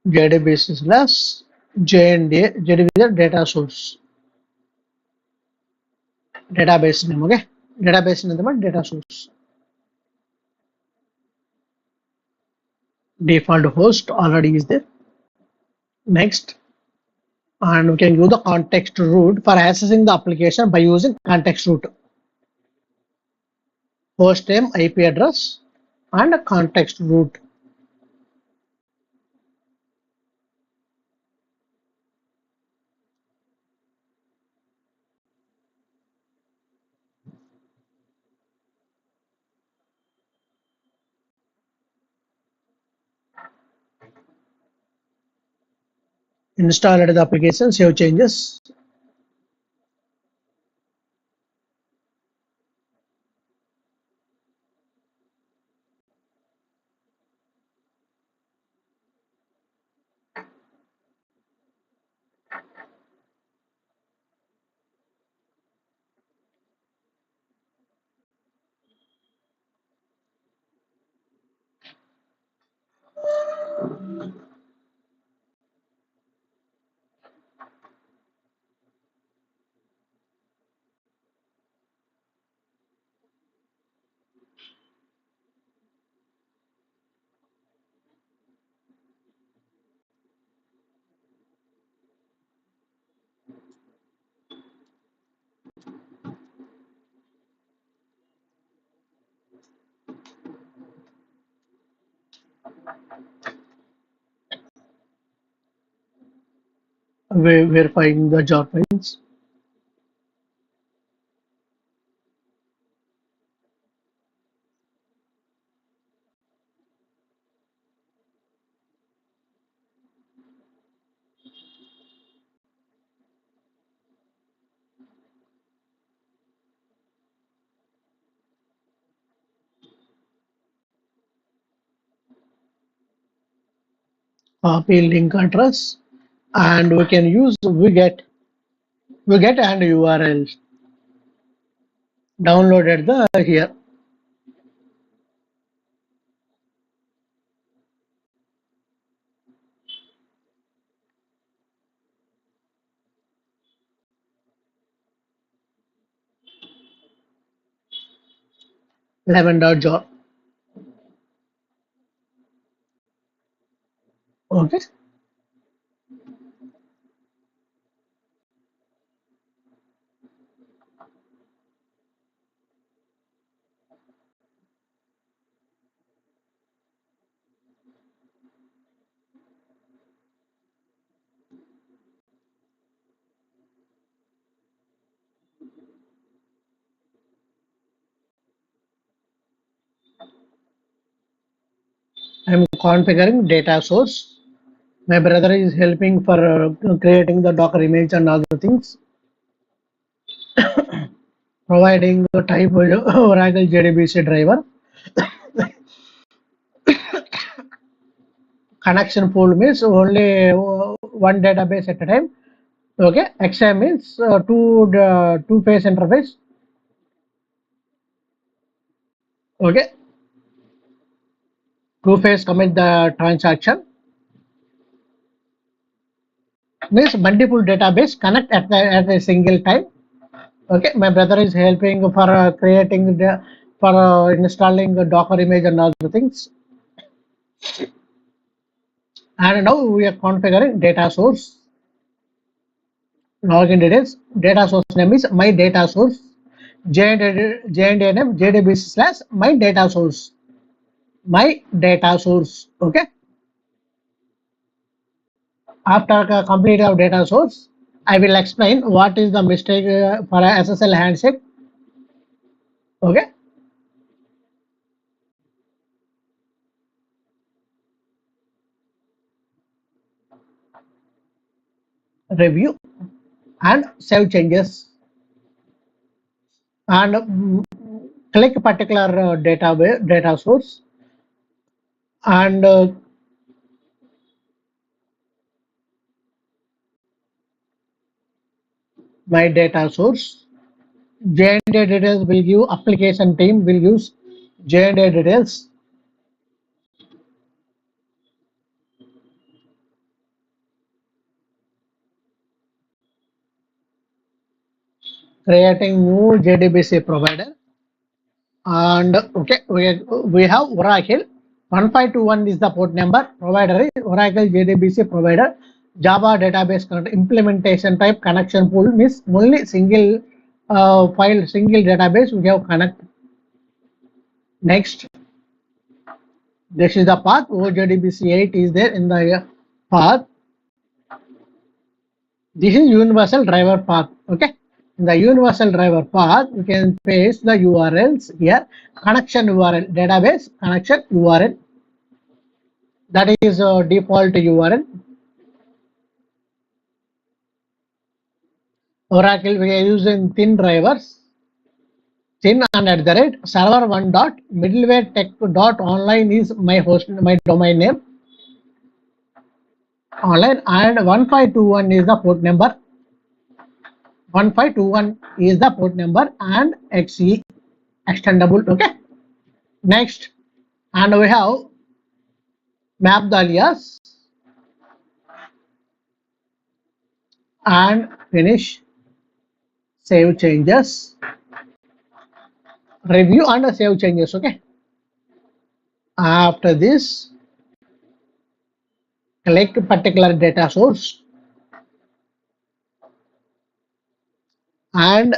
JDBC slash JNDA. JDB is a data source. Database name. Okay. Database name data source. Default host already is there. Next, and we can use the context root for accessing the application by using context root. Host name, IP address, and a context root. Install the application, save changes. Verifying the jar files. Copy link address, and we can use we get and URL downloaded the here. Lavender.jar. Okay. I'm configuring data source. My brother is helping for creating the Docker image and all the things. providing type Oracle JDBC driver. Connection pool means only one database at a time. Okay, XM means two phase interface. Okay, two phase commit the transaction means multiple database connect at a single time. Okay, my brother is helping for creating the for installing the Docker image and all the things. And now we are configuring data source. Login details. Data source name is my data source. JNDNM JDBC slash my data source. My data source. Okay. After complete of data source, I will explain what is the mistake for a SSL handshake. Okay. Review and save changes and click particular data source and my data source. JND details will give application team will use JND details. Creating new JDBC provider and okay we have Oracle 1521 is the port number. Provider is Oracle JDBC provider. Java database connect implementation type connection pool means only single file single database we have connect. Next, this is the path. OJDBC 8 is there in the path. This is universal driver path. Okay. In the universal driver path, you can paste the URLs here. Connection URL, database connection URL. That is default URL. Oracle, we are using thin drivers. Thin and at the rate server one dot middleware tech dot online is my host, my domain name. Online and 1521 is the port number. 1521 is the port number and XE extendable. Okay. Next, and we have map the alias and finish, save changes, review and save changes. Okay. After this, click particular data source and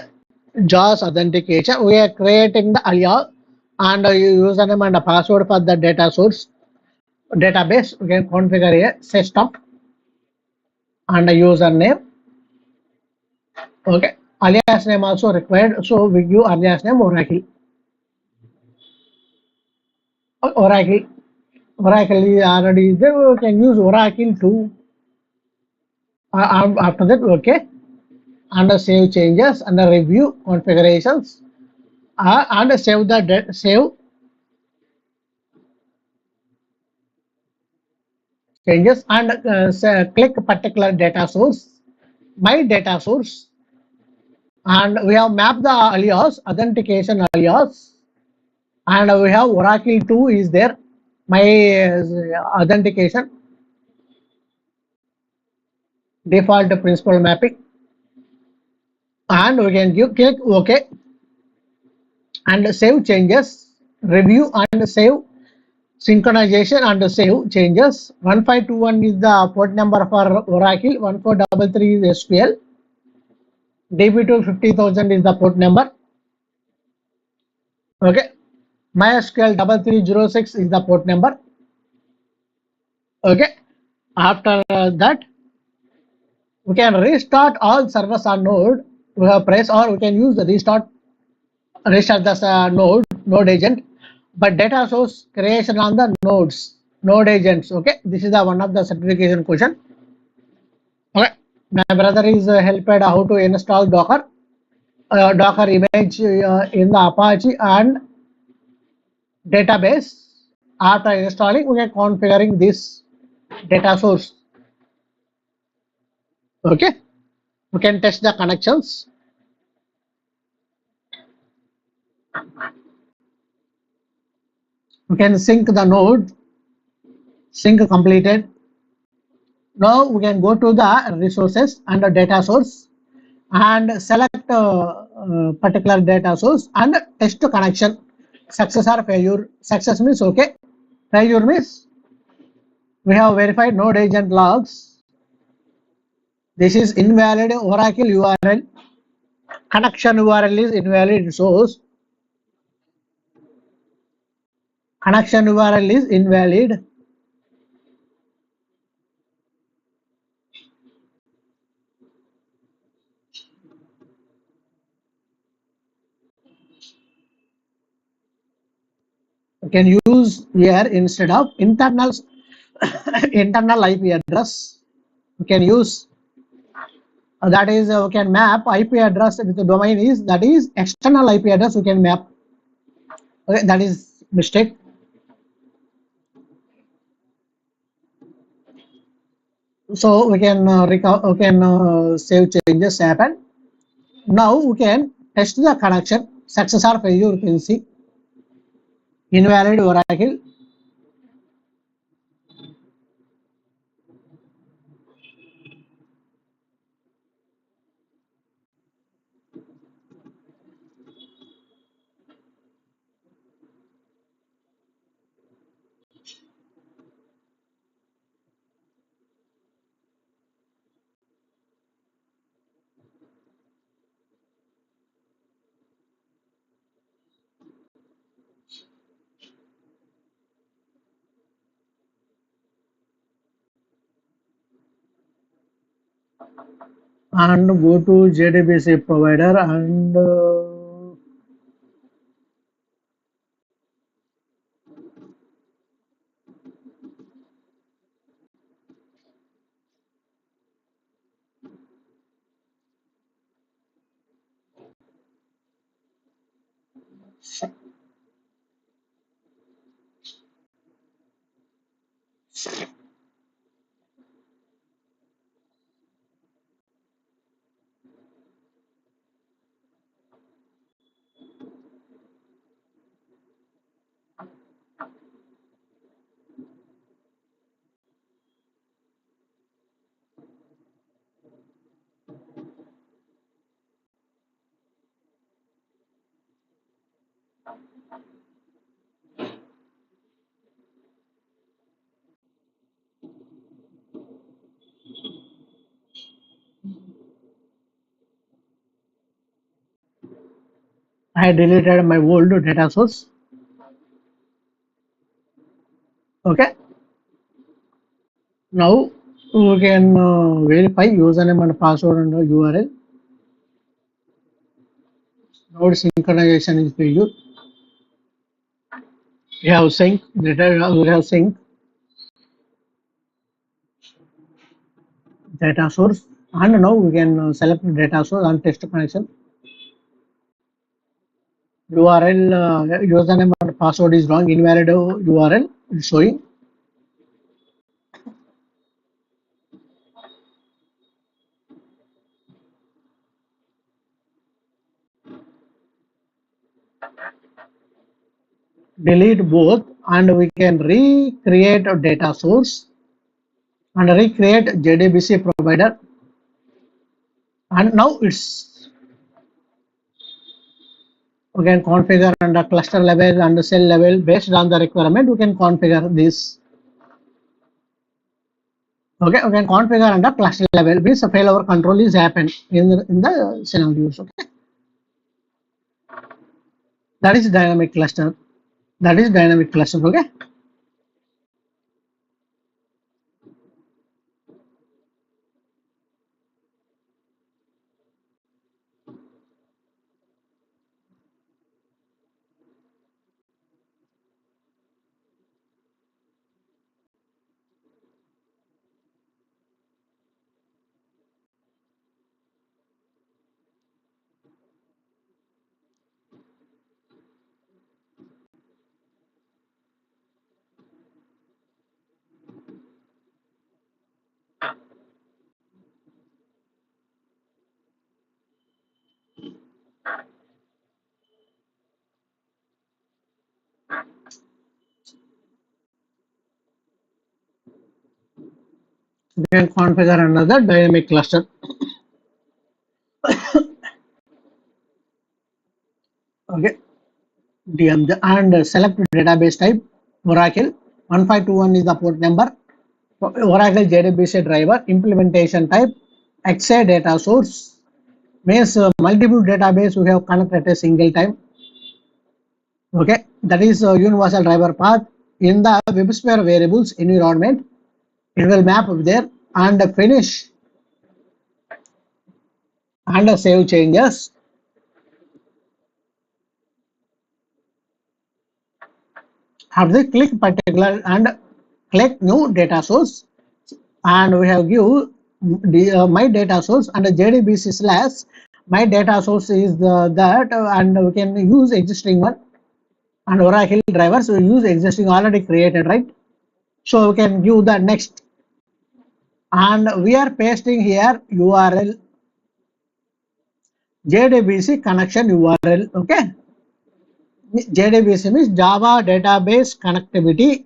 JAWS authentication. We are creating the alias and username and a password for the data source database. We can configure here system and a username. Okay. Alias name also required. So we give alias name Oracle. Oracle. Oracle is already there. We can use Oracle too. After that, okay. And save changes and review configurations and save the save changes and click particular data source, my data source, and we have mapped the alias authentication alias, and we have Oracle 2 is there, my authentication default principal mapping, and we can give click OK and save changes, review and save synchronization and save changes. 1521 is the port number for Oracle, 1433 is SQL, DB2 50,000 is the port number. Okay, MySQL 3306 is the port number. Okay, after that, we can restart all servers on node. We have press or we can use the restart the node agent, but data source creation on the node agents. Okay, this is the one of the certification question. Okay, my brother is helped how to install Docker. Docker image in the Apache and database. After installing, we are configuring this data source. Okay, we can test the connections. We can sync the node. Sync completed. Now we can go to the resources and the data source and select particular data source and test connection. Success or failure. Success means okay. Failure means we have verified node agent logs. This is invalid Oracle URL. Connection URL is invalid source. Connection URL is invalid. You can use here instead of internal internal IP address. You can use that is we can map IP address with the domain is that is external IP address we can map. Okay, that is mistake. So we can save changes happen. Now we can test the connection success or failure. You can see invalid Oracle. And go to JDBC provider and I deleted my old data source. Okay. Now we can verify username and password and URL. Node synchronization is failure. We have sync data source and now we can select data source and test connection. URL username and password is wrong. Invalid URL is showing. Delete both and we can recreate a data source and recreate JDBC provider and now it's we can configure under cluster level and cell level based on the requirement we can configure this. Okay, we can configure under cluster level means failover control is happen in the scenarios. Okay, that is dynamic cluster. That is dynamic cluster. Okay. We can configure another dynamic cluster. Okay, DM and select database type Oracle. 1521 is the port number. Oracle JDBC driver implementation type XA data source means multiple database we have connected at a single time. Okay, that is universal driver path in the WebSphere variables environment. It will map there and finish and save changes. After click particular and click new data source, and we have give the my data source and JDBC slash my data source is that and we can use existing one, and Oracle drivers we use existing already created, right? So we can give the next, and we are pasting here URL JDBC connection URL. Okay, JDBC means Java database connectivity.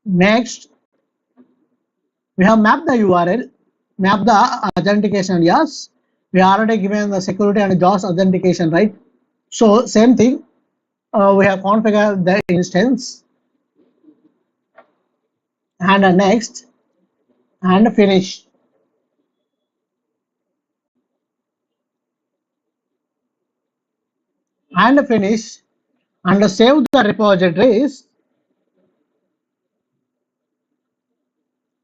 Next, we have mapped the URL, map the authentication. Yes, we already given the security and JAWS authentication, right? So same thing, we have configured the instance, and next and finish and finish and save the repositories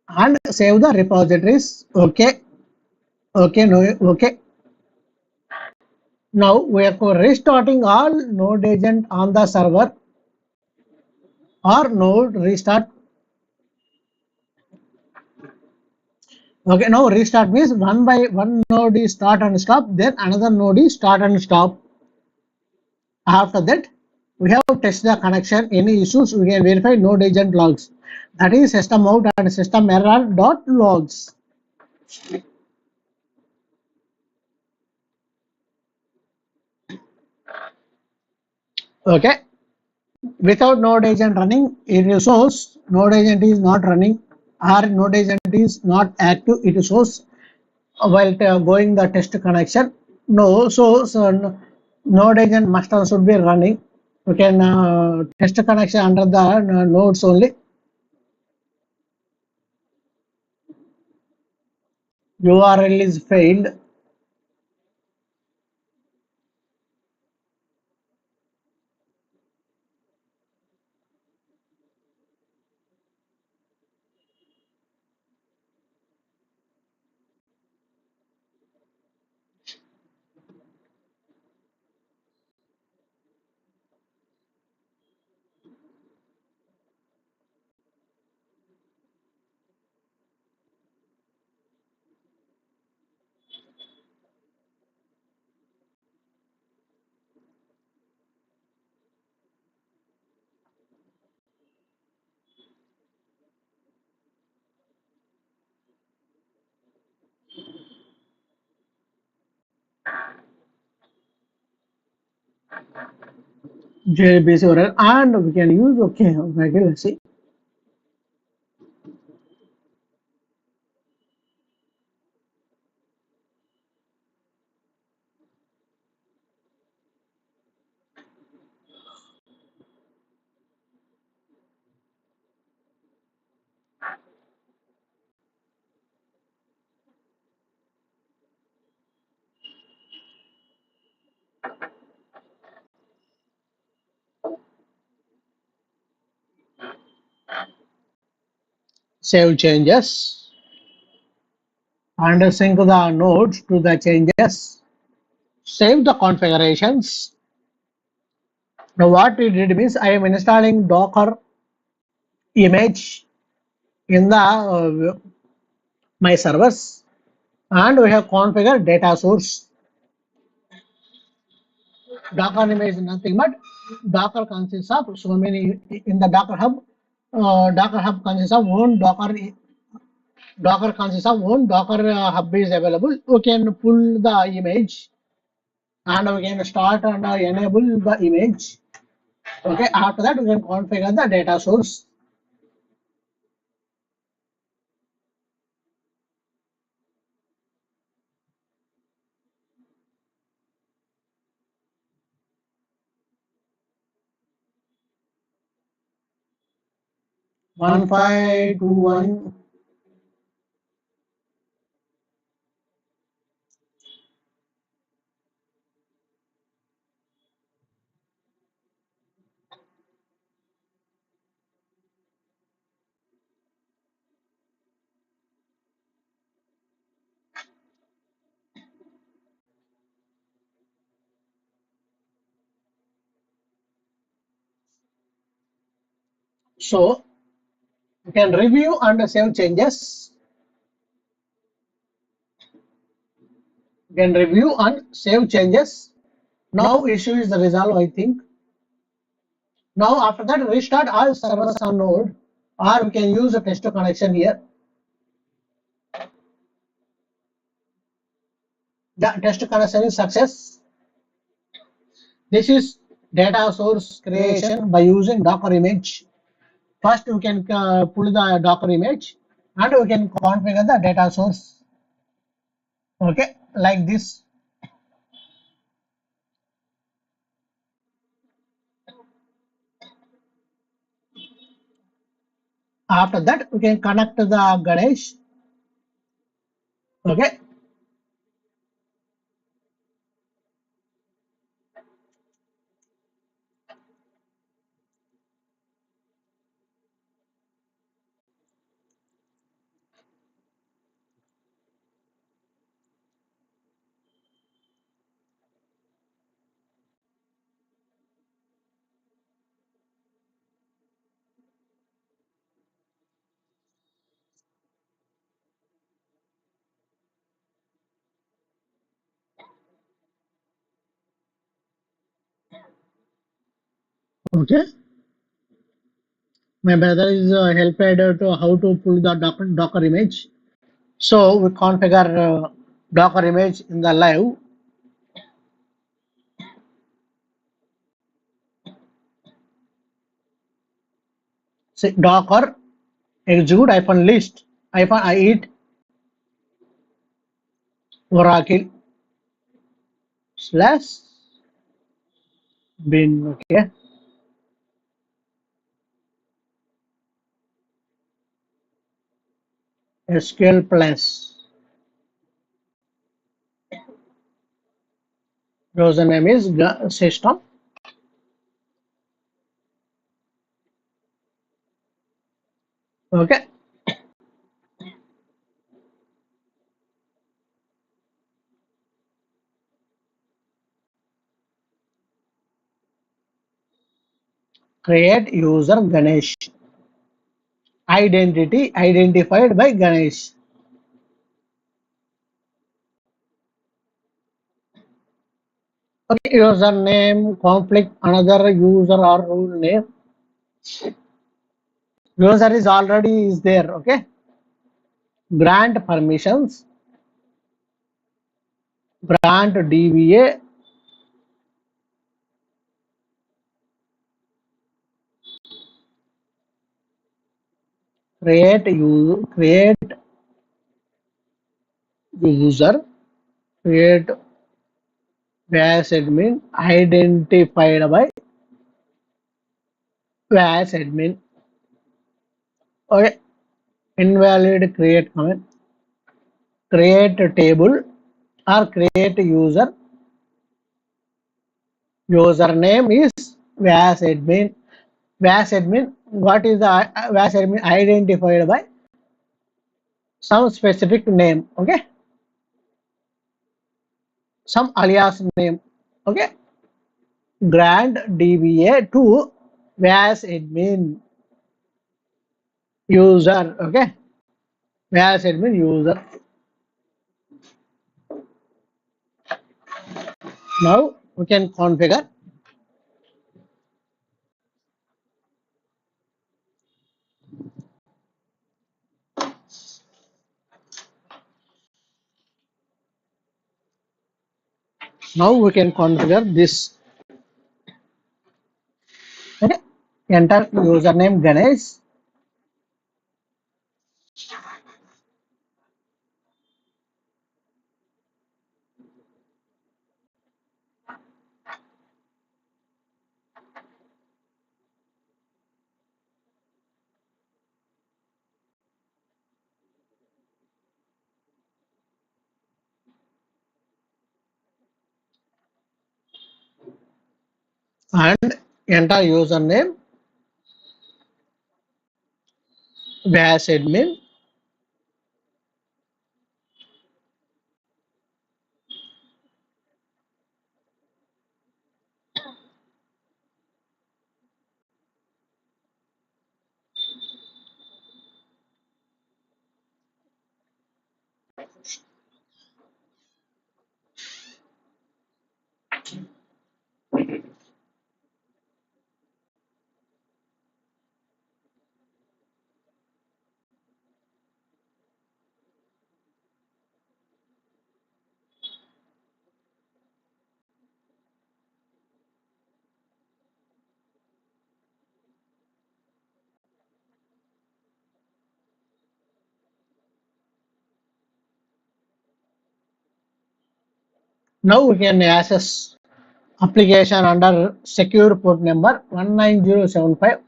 and save the repositories. Okay, okay, no, okay. Now we are restarting all node agent on the server or node restart. Okay, now restart means one by one node is start and stop, then another node is start and stop. After that, we have test the connection. Any issues we can verify node agent logs. That is system out and system error dot logs. Okay, without node agent running, it shows node agent is not running or node agent is not active. It shows while going the test connection. No, so node agent must also be running. We can test connection under the nodes only. URL is failed. JBC URL and we can use okay. Let's see. Save changes and sync the nodes to the changes. Save the configurations. Now what it did means I am installing Docker image in the my servers, and we have configured data source. Docker image is nothing but Docker consists of so many in the Docker hub. Docker hub consists of one Docker consists of one Docker hub is available. We can pull the image and we can start and enable the image. Okay, after that we can configure the data source. 1521. So you can review and save changes. You can review and save changes. Now issue is resolved, I think. Now after that restart all servers on node, or we can use a test connection here. The test connection is success. This is data source creation by using Docker image. First we can pull the Docker image and we can configure the data source. Okay, like this. After that we can connect to the Ganesh. Okay, okay. My brother is helped to how to pull the Docker image. So we configure Docker image in the live. Say Docker execute hyphen list hyphen I eat Oracle slash bin. Okay, SQL plus username is system. Okay, create user Ganesh. Identity identified by Ganesh. Okay, username conflict another user or rule name. User is already is there. Okay, grant permissions, grant DBA, create user, create VAS admin identified by VAS admin. Okay, invalid create command, create table or create user. Username is VAS admin. VAS admin. What is the VAS admin identified by some specific name? Okay, some alias name. Okay, grant DBA to VAS admin user. Okay, VAS admin user. Now we can configure. Now we can configure this. Okay, enter username Ganesh. and enter username as admin. Now we can access application under secure port number 19075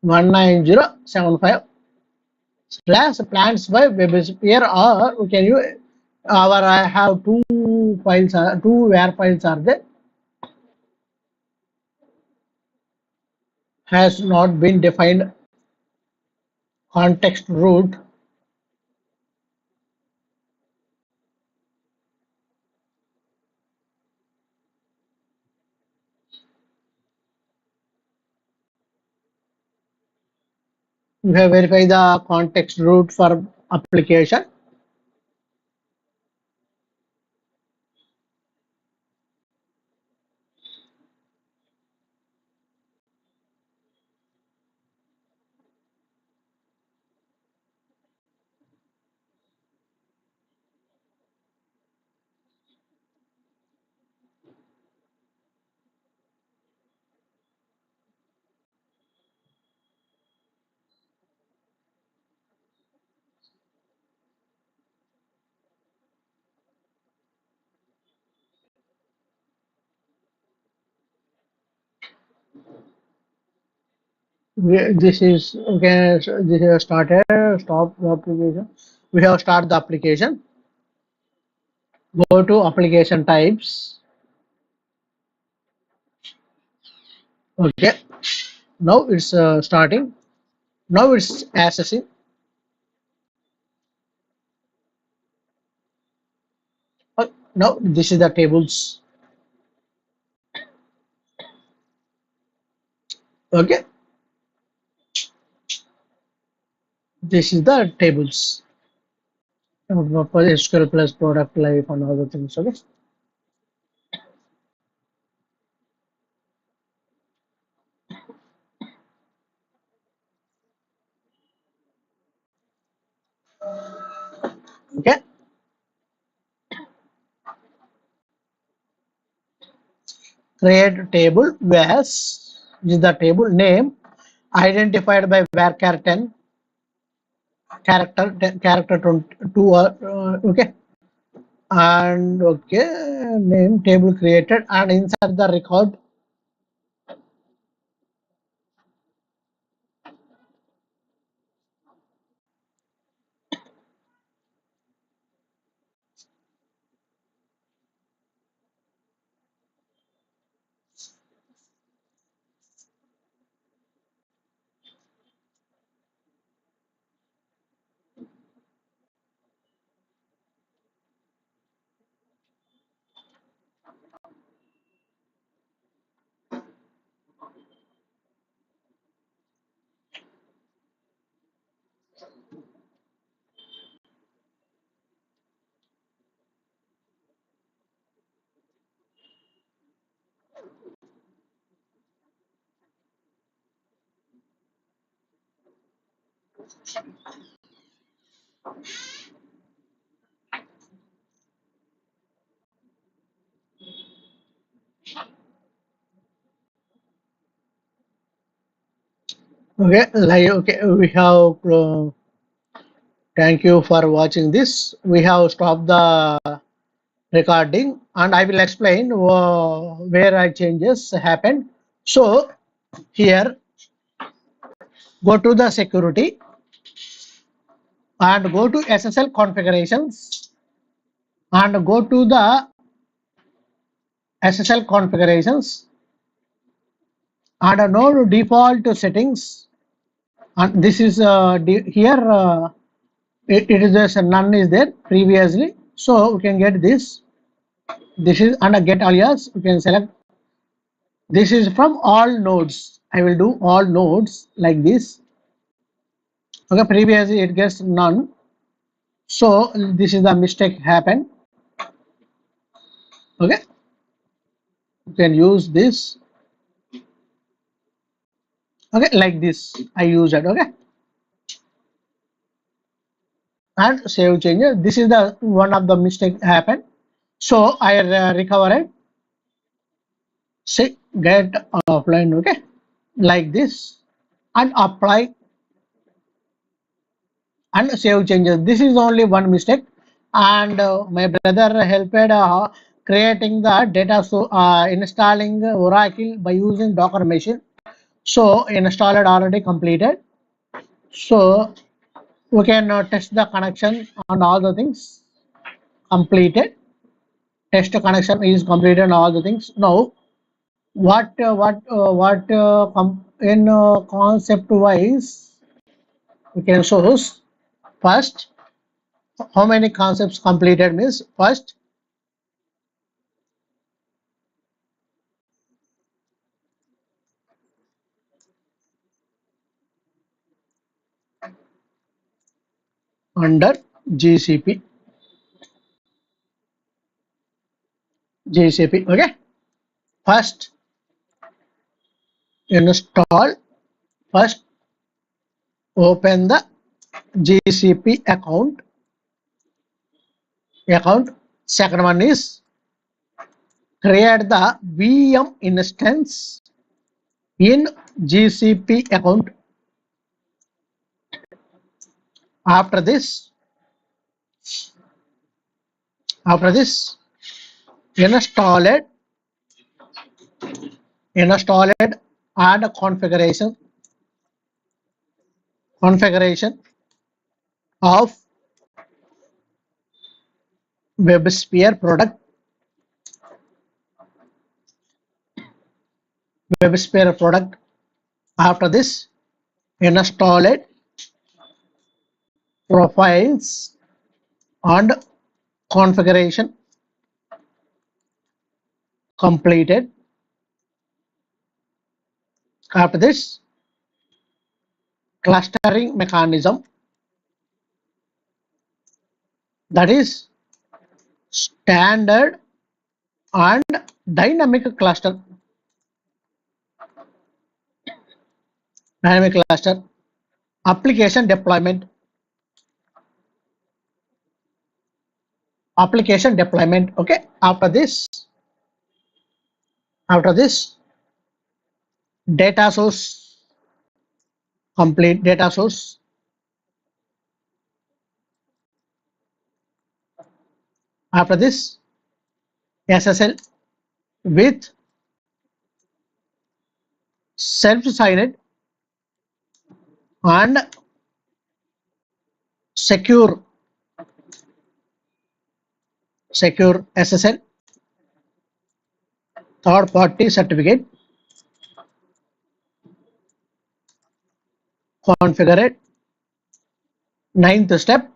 19075 slash plans by WebSphere, or we can use our I have two where files are there, has not been defined context root. We have verified the context root for application. This is okay. This is started. Stop the application. We have start the application. Go to application types. Okay. Now it's starting. Now it's accessing. Now this is the tables. Okay. This is the tables. For SQL plus product life and other things. Okay. Okay. Create table as is the table name identified by varchar 10 character 22 okay, and okay, name table created and insert the record. Okay, like okay, we have thank you for watching this. We have stopped the recording and I will explain where I changes happened. So here go to the security and go to SSL configurations and go to the SSL configurations, and node default settings. And this is here it is just none is there previously, so we can get this. This is under get alias. We can select. This is from all nodes. I will do all nodes like this. Okay, previously it gets none. So this is the mistake happened. Okay, you can use this. Okay, like this I use it. Okay, and save changes. This is the one of the mistake happened. So I recover it. Say get offline. Okay, like this, and apply and save changes. This is only one mistake, and my brother helped creating the data, so installing Oracle by using Docker machine. So installed already completed. So we can test the connection and all the things completed. Test connection is completed and all the things. Now in concept wise we can source first. How many concepts completed means first under GCP. GCP. Okay. First install. First open the GCP account. Second one is create the VM instance in GCP account. After this, install it and configuration of WebSphere product. After this, install it profiles and configuration completed. After this, clustering mechanism, that is standard and dynamic cluster. Application deployment. Okay. After this data source, complete data source. After this, SSL with self-signed and secure SSL third party certificate. Configure it. Ninth step,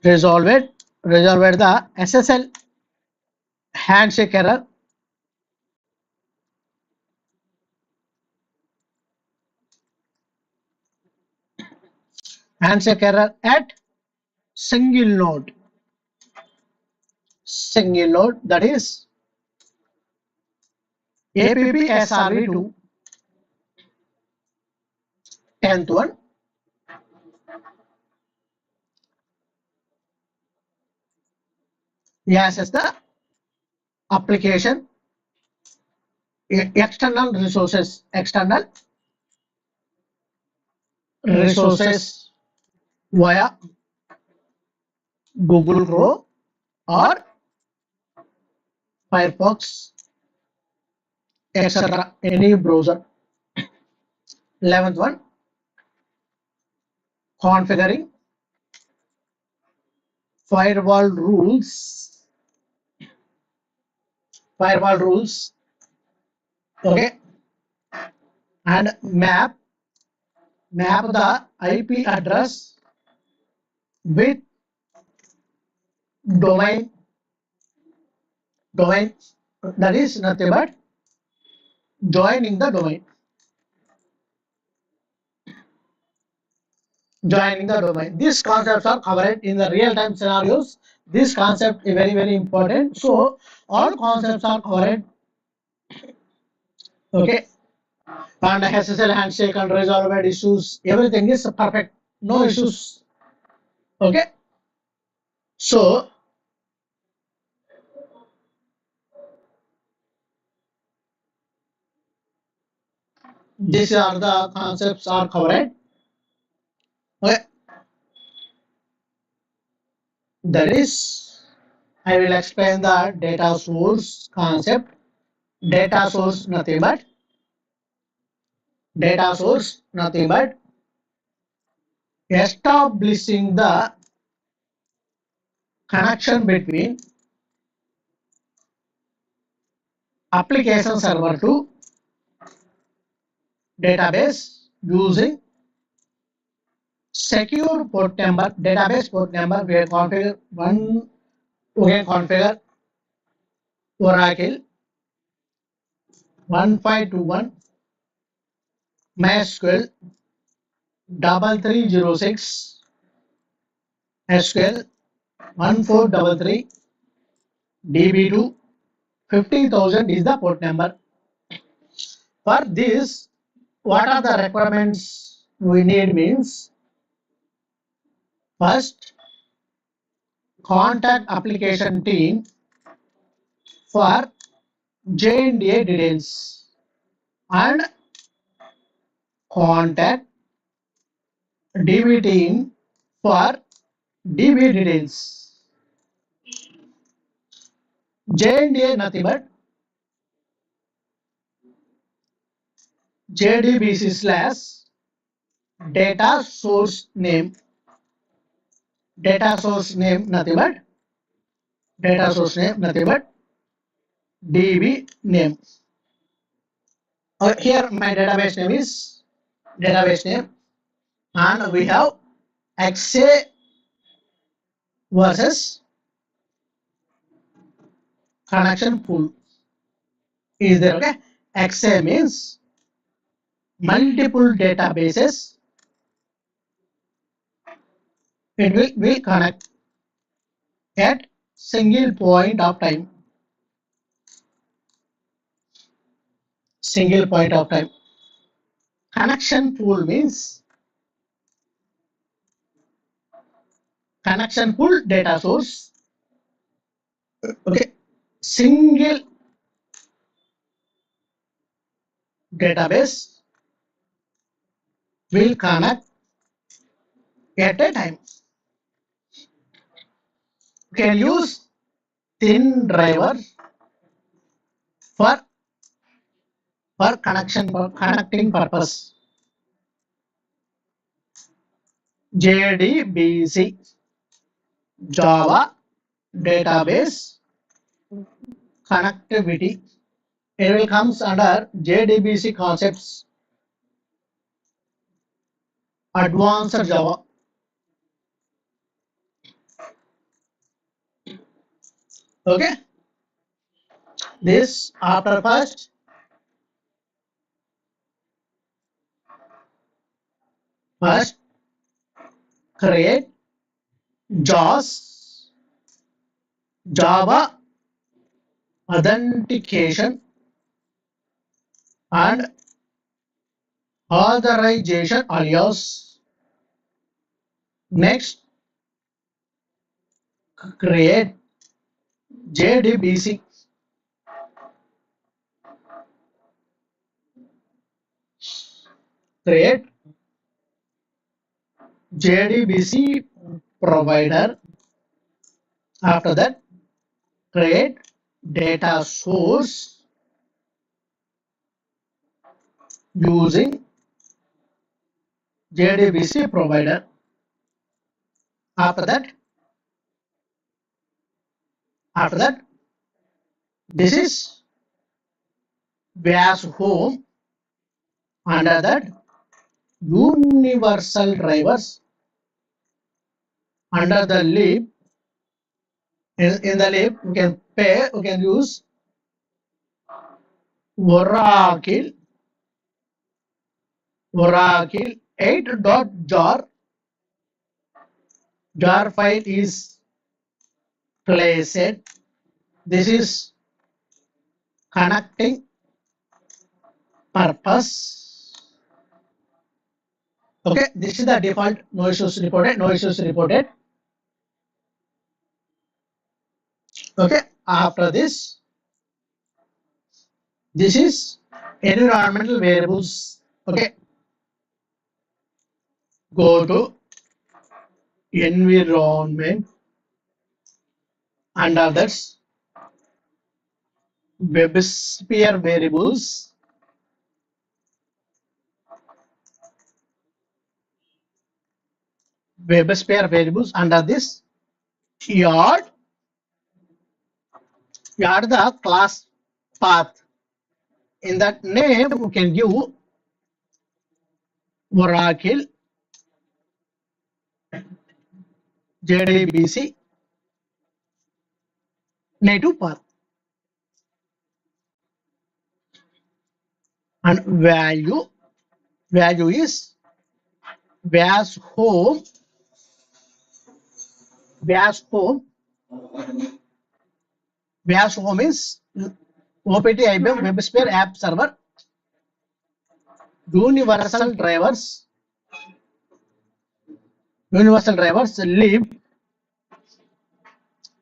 resolve the SSL handshake error. Handshake error at single node, that is APPSRV2, 10th one. Yes, as the application external resources via Google Chrome or Firefox, etc. Any browser. 11th one, configuring firewall rules firewall rules, okay, and map the IP address with domain domain, that is nothing but joining the domain. Joining the domain. These concepts are covered in the real-time scenarios. This concept is very, very important. So all concepts are covered. Okay. And SSL handshake and resolved issues. Everything is perfect. No issues. Okay. So these are the concepts are covered. Okay. That is, I will explain the data source concept. Data source nothing but establishing the connection between application server to database using secure port number. Database port number we configure one. We can configure Oracle 1521 MySQL 3306 SQL 1433 DB2 50,000 is the port number. For this, what are the requirements we need means first contact application team for JNDA details and contact DB team for DB details. JNDA nothing but JDBC slash data source name. Data source name nothing but DB name. Here my database name and we have XA versus connection pool is there. Okay, XA means multiple databases it will connect at single point of time. Single point of time. Connection pool means connection pool data source. Okay, single database will connect at a time. You can use thin driver for connecting purpose. JDBC Java database connectivity. It will comes under JDBC concepts. Advanced Java. Okay. This after first create JAWS Java authentication and authorization alias. Next create JDBC create JDBC provider. After that create data source using JDBC provider. After that this is was home. Under that, universal drivers. Under the lib, in the lib, we can use Oracle 8.jar. Jar file is placed. This is connecting purpose. Okay, this is the default. No issues reported. No issues reported. Okay, after this, this is environmental variables. Okay, go to environment. Under that, WebSphere variables. WebSphere variables. Under this, yard the class path. In that name, we can give Oracle JDBC native path and value is was home was home is OPT IBM WebSphere app server universal drivers live,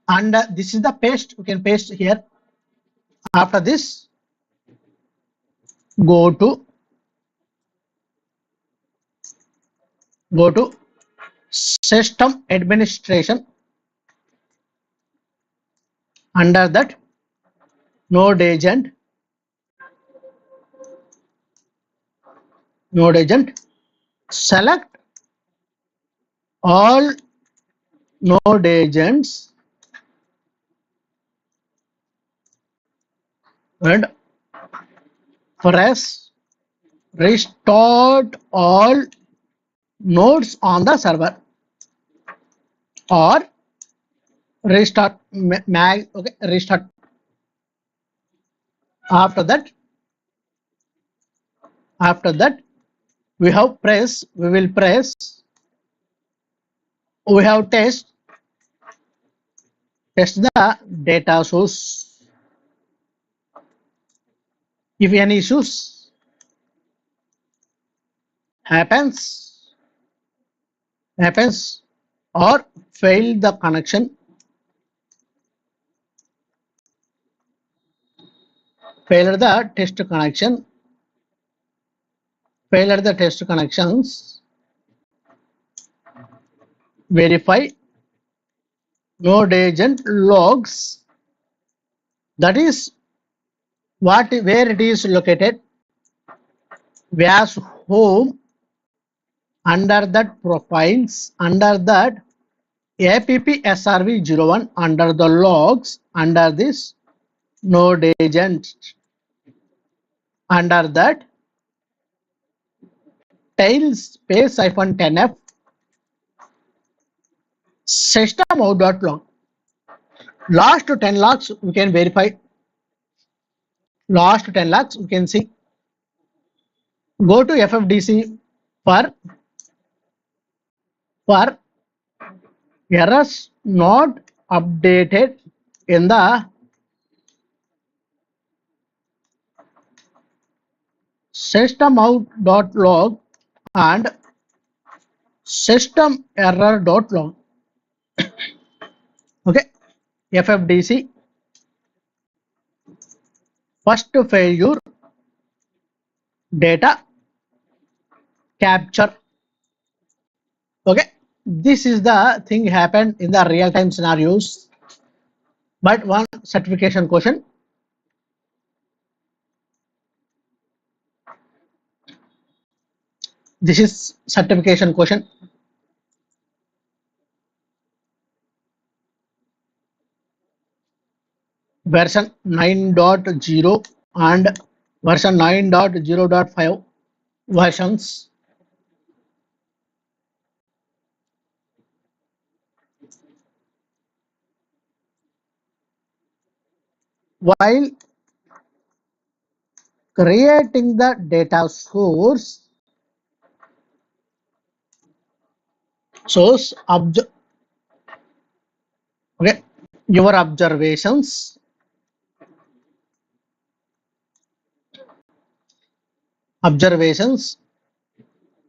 and this is the paste. You can paste here. After this, go to system administration. Under that, node agent select all node agents and press restart all nodes on the server or restart restart. After that we have test the data source. If any issues happens or fail the connection, failure the test connections, verify node agent logs, that is where it is located, was home. Under that profiles, under that app srv01, under the logs, under this node agent, under that tail space -10f system out.log. Last 10 logs we can verify. Last 10 logs we can see. Go to FFDC for errors not updated in the system out.log and system error.log. Okay, FFDC first failure data capture. Okay, this is the thing happened in the real-time scenarios. But one certification question. This is certification question. Version 9.0 and version 9.0.5 versions. While creating the data source okay, your observations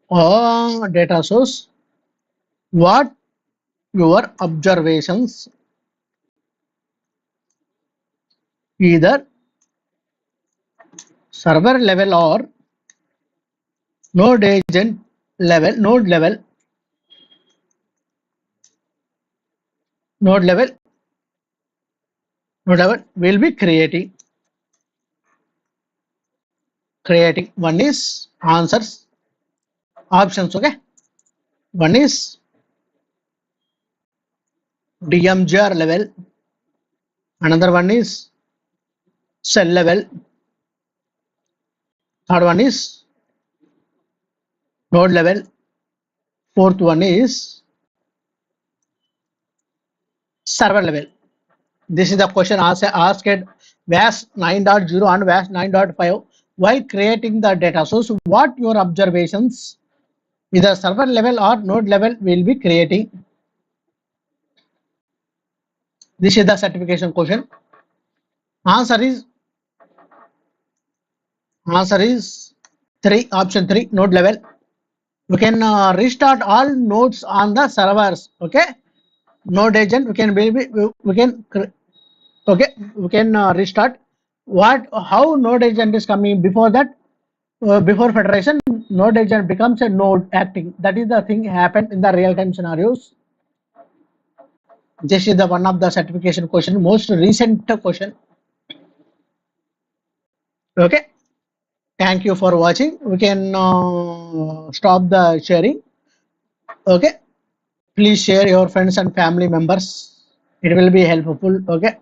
or data source, what your observations either server level or node agent level, node level will be creating. One is answers options. Okay, one is DMGR level, another one is cell level, third one is node level, fourth one is server level. This is the question asked at VAS 9.0 and VAS 9.5 while creating the data source. What your observations either server level or node level will be creating. This is the certification question. Answer is 3, option 3, node level. We can restart all nodes on the servers. Okay, node agent we can restart. How node agent is coming before that? Before federation, node agent becomes a node acting. That is the thing happened in the real time scenarios. This is the one of the certification question, most recent question. Okay, thank you for watching. We can stop the sharing. Okay, please share your friends and family members. It will be helpful. Okay.